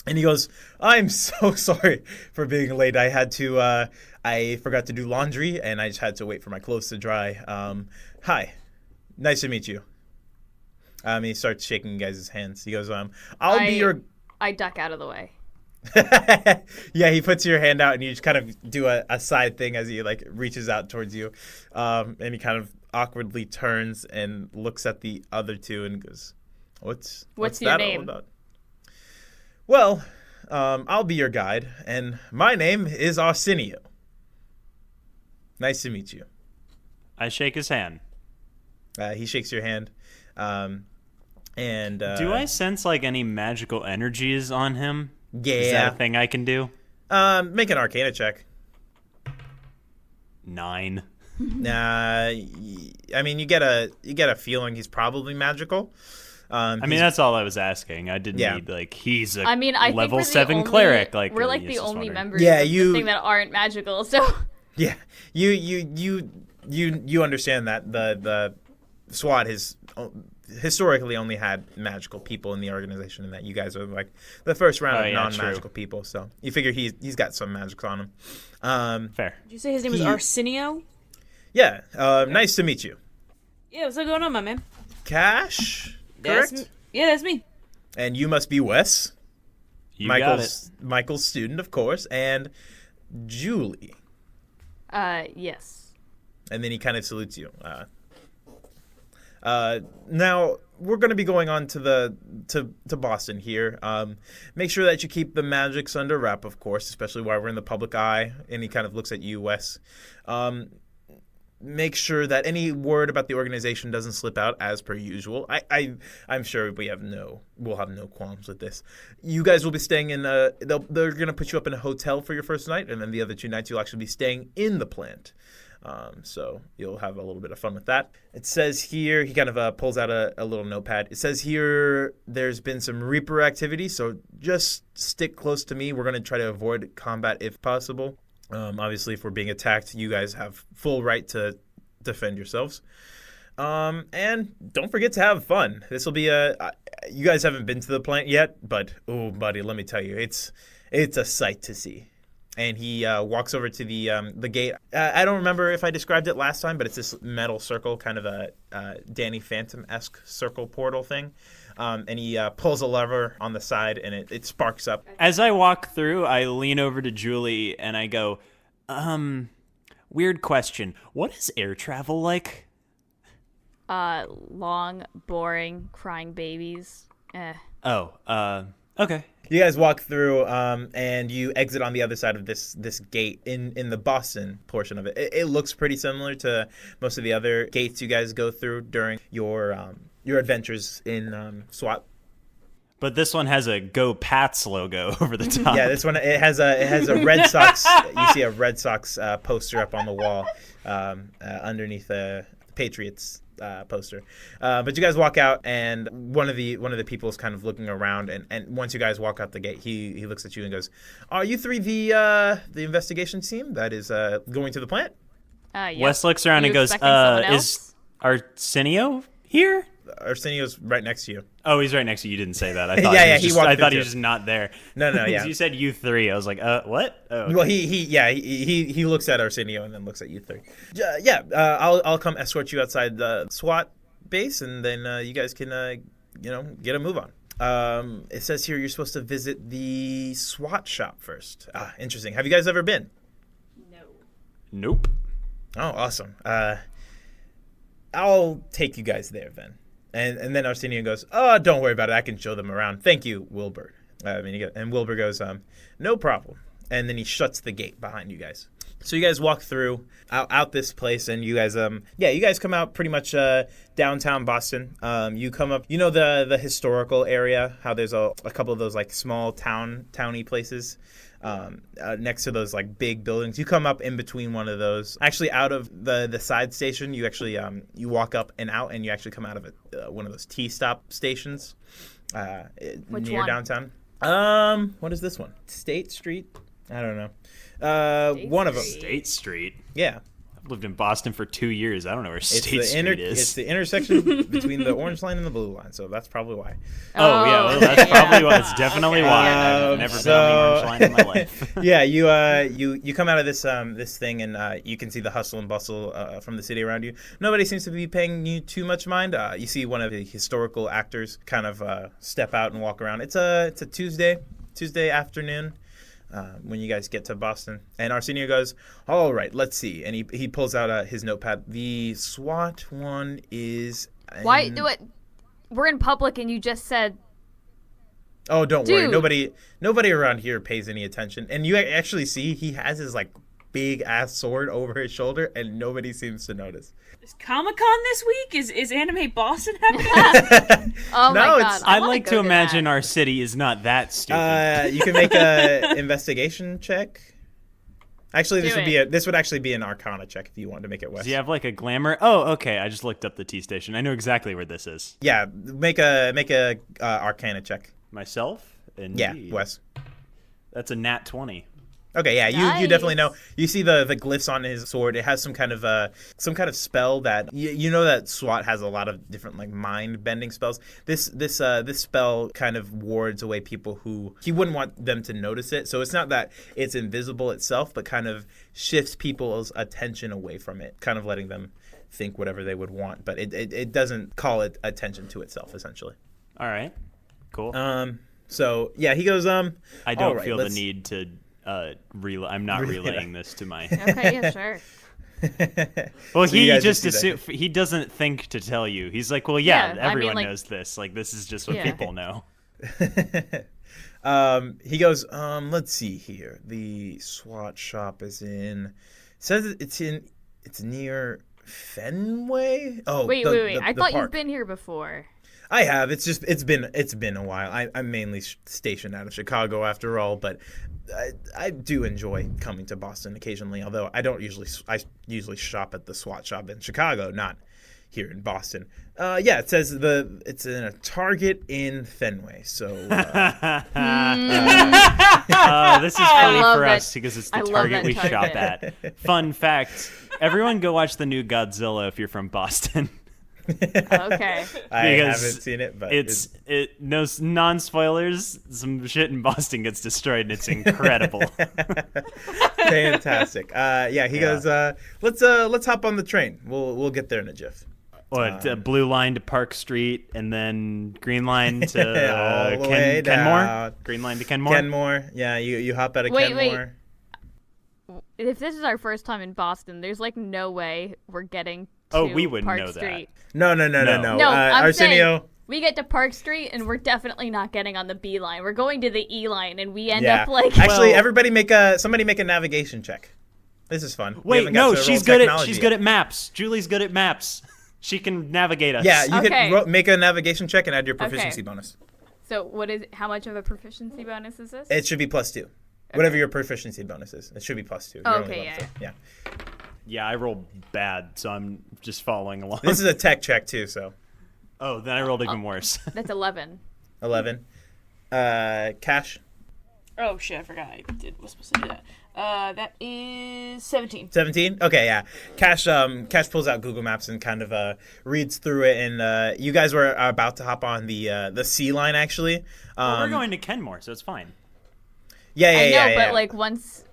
Speaker 9: And he goes, "I'm so sorry for being late. I forgot to do laundry, and I just had to wait for my clothes to dry. Hi, nice to meet you." He starts shaking you guys' hands. He goes,
Speaker 7: I duck out of the way.
Speaker 9: Yeah, he puts your hand out, and you just kind of do a side thing as he like reaches out towards you, and he kind of awkwardly turns and looks at the other two and goes, "What's
Speaker 7: your
Speaker 9: that
Speaker 7: name?"
Speaker 9: all about?" "Well, I'll be your guide, and my name is Arsenio. Nice to meet you."
Speaker 8: I shake his hand.
Speaker 9: He shakes your hand, and
Speaker 8: Do I sense like any magical energies on him?
Speaker 9: Yeah.
Speaker 8: Is that a thing I can do?
Speaker 9: Make an Arcana check.
Speaker 8: 9.
Speaker 9: Nah, I mean you get a feeling he's probably magical.
Speaker 8: I mean that's all I was asking. I didn't need like he's a
Speaker 7: I think
Speaker 8: level
Speaker 7: we're the
Speaker 8: 7
Speaker 7: only-
Speaker 8: clearic. Like
Speaker 7: we're like
Speaker 8: I
Speaker 7: the
Speaker 8: was just
Speaker 7: only
Speaker 8: wondering.
Speaker 7: members
Speaker 9: Yeah,
Speaker 7: of
Speaker 9: you-
Speaker 7: the thing that aren't magical. So
Speaker 9: Yeah, you understand that the SWAT has historically only had magical people in the organization, and that you guys are like the first round of non-magical people. So you figure he's got some magic on him.
Speaker 8: Fair.
Speaker 5: Did you say his name was Arsenio?
Speaker 9: Yeah. Nice to meet you.
Speaker 5: Yeah, what's going on, my man?
Speaker 9: Cash, correct?
Speaker 5: That's me.
Speaker 9: And you must be Wes.
Speaker 6: You got it.
Speaker 9: Michael's student, of course, and Julie.
Speaker 7: Yes.
Speaker 9: And then he kind of salutes you. Now we're going to be going on to Boston here. Make sure that you keep the magics under wrap, of course, especially while we're in the public eye. And he kind of looks at you, Wes. Make sure that any word about the organization doesn't slip out as per usual. I'm sure we'll have no qualms with this. You guys will be staying in they're going to put you up in a hotel for your first night, and then the other 2 nights you'll actually be staying in the plant. So you'll have a little bit of fun with that. It says here, he kind of pulls out a little notepad. It says here there's been some Reaper activity, so just stick close to me. We're going to try to avoid combat if possible. Obviously, if we're being attacked, you guys have full right to defend yourselves. And don't forget to have fun. This will be you guys haven't been to the plant yet, but oh, buddy, let me tell you, it's a sight to see. And he walks over to the gate. I don't remember if I described it last time, but it's this metal circle, kind of a Danny Phantom-esque circle portal thing. And he pulls a lever on the side, and it sparks up.
Speaker 6: As I walk through, I lean over to Julie and I go, weird question. What is air travel like?
Speaker 7: Long, boring, crying babies.
Speaker 6: Okay.
Speaker 9: You guys walk through, and you exit on the other side of this gate in the Boston portion of it. It looks pretty similar to most of the other gates you guys go through during your adventures in SWAT.
Speaker 6: But this one has a Go Pats logo over the top.
Speaker 9: Yeah, this one it has a Red Sox. You see a Red Sox poster up on the wall underneath the Patriots poster. But you guys walk out, and one of the people is kind of looking around, and once you guys walk out the gate, he looks at you and goes, "Are you three the investigation team that is going to the plant?"
Speaker 7: Yes.
Speaker 6: Wes looks around and goes, "Is Arsenio here?"
Speaker 9: Arsenio's right next to you.
Speaker 6: Oh, he's right next to you. You didn't say that. I thought
Speaker 9: he walked
Speaker 6: I thought
Speaker 9: through
Speaker 6: he was just not there.
Speaker 9: No, yeah.
Speaker 6: You said you three. I was like, what? Oh, okay.
Speaker 9: Well, he looks at Arsenio and then looks at you three. I'll come escort you outside the SWAT base, and then you guys can get a move on. It says here you're supposed to visit the SWAT shop first. Interesting. Have you guys ever been?
Speaker 7: No.
Speaker 6: Nope.
Speaker 9: Oh, awesome. I'll take you guys there then. And then Arsenio goes, "Oh, don't worry about it. I can show them around. Thank you, Wilbur." And Wilbur goes, "No problem." And then he shuts the gate behind you guys. So you guys walk through out this place, and you guys you guys come out pretty much downtown Boston. You come up, the historical area, how there's a couple of those like small towny places next to those like big buildings. You come up in between one of those. Actually, out of the side station, you actually you walk up and out, and you actually come out of one of those T-stop stations near downtown. What is this one? State Street? I don't know. One of them.
Speaker 6: State Street.
Speaker 9: Yeah.
Speaker 6: I've lived in Boston for 2 years. I don't know where State Street is.
Speaker 9: It's the intersection between the orange line and the blue line, so that's probably why.
Speaker 6: Oh yeah, well, that's probably why. It's definitely why. I've never been on the orange line in my life.
Speaker 9: Yeah, you come out of this thing, and you can see the hustle and bustle from the city around you. Nobody seems to be paying you too much mind. You see one of the historical actors kind of step out and walk around. It's a Tuesday afternoon. When you guys get to Boston, and Arsenio goes, "All right, let's see," and he pulls out his notepad. The SWAT one is.
Speaker 7: Why do it? We're in public, and you just said.
Speaker 9: Oh, don't worry. Nobody around here pays any attention, and you actually see he has his like big ass sword over his shoulder, and nobody seems to notice.
Speaker 5: Is Comic-Con this week? Is Anime Boston happening?
Speaker 7: Oh my god!
Speaker 6: I'd like to imagine our city is not that stupid.
Speaker 9: You can make a investigation check. Actually, this would actually be an Arcana check if you wanted to make it West.
Speaker 6: Does he have like a glamour? Oh, okay. I just looked up the T station. I know exactly where this is.
Speaker 9: Yeah, make a Arcana check.
Speaker 6: Myself? Indeed.
Speaker 9: Yeah, Wes.
Speaker 6: That's a nat 20.
Speaker 9: Okay, yeah, you definitely know. You see the glyphs on his sword. It has some kind of spell that you know that SWAT has a lot of different like mind bending spells. This spell kind of wards away people who he wouldn't want them to notice it. So it's not that it's invisible itself, but kind of shifts people's attention away from it, kind of letting them think whatever they would want, but it doesn't call it attention to itself, essentially.
Speaker 8: All right. Cool.
Speaker 9: So yeah, he goes,
Speaker 8: I
Speaker 9: all
Speaker 8: don't
Speaker 9: right,
Speaker 8: feel the
Speaker 9: let's-
Speaker 8: need to I'm not relaying this to my
Speaker 7: Okay, yeah, sure.
Speaker 8: Well,
Speaker 9: So you
Speaker 8: he
Speaker 9: guys
Speaker 8: just
Speaker 9: just see that.
Speaker 8: he doesn't think to tell you. He's like, well, yeah,
Speaker 7: Yeah, I mean,
Speaker 8: everyone
Speaker 7: like-
Speaker 8: knows this. Like, this is just what
Speaker 7: Yeah.
Speaker 8: people know.
Speaker 9: He goes, let's see here. The SWAT shop is says it's near Fenway. Oh,
Speaker 7: Wait. I
Speaker 9: the
Speaker 7: thought
Speaker 9: park.
Speaker 7: you've been here before.
Speaker 9: I have. It's been a while. I'm mainly stationed out of Chicago after all, but I do enjoy coming to Boston occasionally. Although I usually shop at the SWAT shop in Chicago, not here in Boston. Yeah, it says it's in a Target in Fenway. So
Speaker 8: This is funny
Speaker 7: love
Speaker 8: for
Speaker 7: that-
Speaker 8: us because it's
Speaker 7: I
Speaker 8: the
Speaker 7: love
Speaker 8: Target
Speaker 7: that
Speaker 8: we shop
Speaker 7: Target.
Speaker 8: at. Fun fact: everyone go watch the new Godzilla if you're from Boston.
Speaker 7: Okay.
Speaker 9: I
Speaker 8: Because
Speaker 9: haven't seen it, but
Speaker 8: no non-spoilers. Some shit in Boston gets destroyed, and it's incredible.
Speaker 9: fantastic. Yeah, he goes, let's hop on the train. We'll get there in a jiff.
Speaker 8: What blue line to Park Street, and then green line to
Speaker 9: All the way
Speaker 8: Kenmore.
Speaker 9: down.
Speaker 8: Green line to Kenmore.
Speaker 9: Kenmore. Yeah, you hop out of
Speaker 7: Wait.
Speaker 9: Kenmore.
Speaker 7: If this is our first time in Boston, there's like no way we're getting to
Speaker 8: Oh, we wouldn't
Speaker 7: Park
Speaker 8: know that.
Speaker 7: Street.
Speaker 9: No.
Speaker 7: No, I'm
Speaker 9: Arsenio.
Speaker 7: saying we get to Park Street and we're definitely not getting on the B line. We're going to the E line and we end
Speaker 9: Yeah.
Speaker 7: up like
Speaker 9: Actually,
Speaker 8: Well-
Speaker 9: everybody somebody make a navigation check. This is fun. We
Speaker 8: Wait,
Speaker 9: haven't got
Speaker 8: no,
Speaker 9: to roll
Speaker 8: she's good
Speaker 9: technology
Speaker 8: at
Speaker 9: yet.
Speaker 8: maps. Julie's good at maps. She can navigate us.
Speaker 9: Yeah, you
Speaker 7: Okay.
Speaker 9: could make a navigation check and add your proficiency bonus.
Speaker 7: So how much of a proficiency bonus is this?
Speaker 9: It should be +2. Whatever your proficiency bonus is, it should be +2. You're
Speaker 7: Oh,
Speaker 9: only
Speaker 7: okay,
Speaker 9: level two. Yeah.
Speaker 8: Yeah, I rolled bad, so I'm just following along.
Speaker 9: This is a tech check too, so
Speaker 8: Oh, then I rolled even worse.
Speaker 7: That's 11.
Speaker 9: 11. Cash.
Speaker 5: Oh shit! I forgot I was supposed to do that. That is 17.
Speaker 9: 17. Okay, yeah. Cash pulls out Google Maps and kind of reads through it, and you guys were about to hop on the C line actually.
Speaker 8: Well, we're going to Kenmore, so it's fine.
Speaker 9: Yeah,
Speaker 7: I know,
Speaker 9: yeah.
Speaker 7: but like once.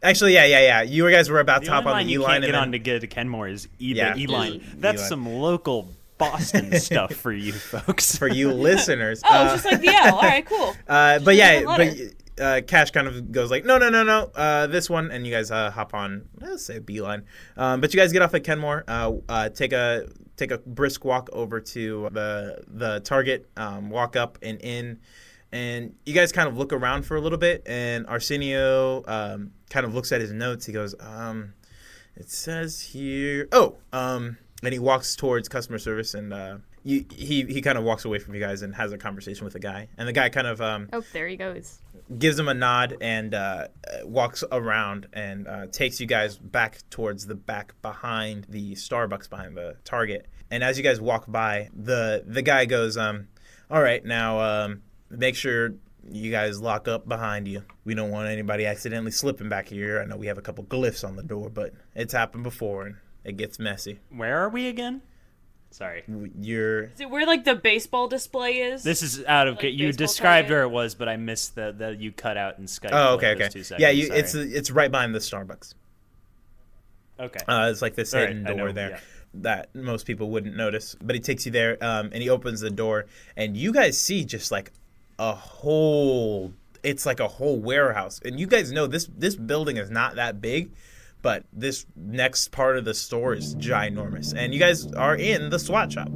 Speaker 9: Actually, yeah. You guys were about
Speaker 8: The
Speaker 9: to hop
Speaker 8: only
Speaker 9: on
Speaker 8: line
Speaker 9: the E
Speaker 8: you
Speaker 9: line
Speaker 8: can't get
Speaker 9: and
Speaker 8: on to get to Kenmore is
Speaker 9: Yeah.
Speaker 8: the E line.
Speaker 9: E-
Speaker 8: That's
Speaker 9: E-line.
Speaker 8: some local Boston stuff for you folks.
Speaker 9: for you listeners.
Speaker 5: Oh, it's just like the L. All right, cool.
Speaker 9: But yeah,
Speaker 5: Letter.
Speaker 9: but Cash kind of goes like, no, this one, and you guys hop on, let's say Beeline. But you guys get off at Kenmore, take a brisk walk over to the Target, walk up and in, and you guys kind of look around for a little bit, and Arsenio kind of looks at his notes. He goes, it says here, and he walks towards customer service, and he kind of walks away from you guys and has a conversation with the guy, and the guy kind of
Speaker 7: Oh, there he goes.
Speaker 9: gives him a nod and walks around and takes you guys back towards the back behind the Starbucks behind the Target. And as you guys walk by, the guy goes, all right, now make sure you guys lock up behind you. We don't want anybody accidentally slipping back here. I know we have a couple glyphs on the door, but it's happened before and it gets messy.
Speaker 8: Where are we again? Sorry.
Speaker 9: You're
Speaker 5: Is it where like the baseball display is?
Speaker 8: This is out of
Speaker 5: Like
Speaker 8: you
Speaker 5: baseball
Speaker 8: described
Speaker 5: target?
Speaker 8: where it was, but I missed that you cut out in Skype.
Speaker 9: Oh,
Speaker 8: for, like,
Speaker 9: okay.
Speaker 8: those 2 seconds.
Speaker 9: Yeah,
Speaker 8: Sorry.
Speaker 9: it's right behind the Starbucks.
Speaker 8: okay.
Speaker 9: It's like this
Speaker 8: All right,
Speaker 9: hidden
Speaker 8: I
Speaker 9: door
Speaker 8: know,
Speaker 9: there
Speaker 8: yeah.
Speaker 9: that most people wouldn't notice. But he takes you there, and he opens the door, and you guys see just like a whole. It's like a whole warehouse, and you guys know this building is not that big, but this next part of the store is ginormous, and you guys are in the SWAT shop.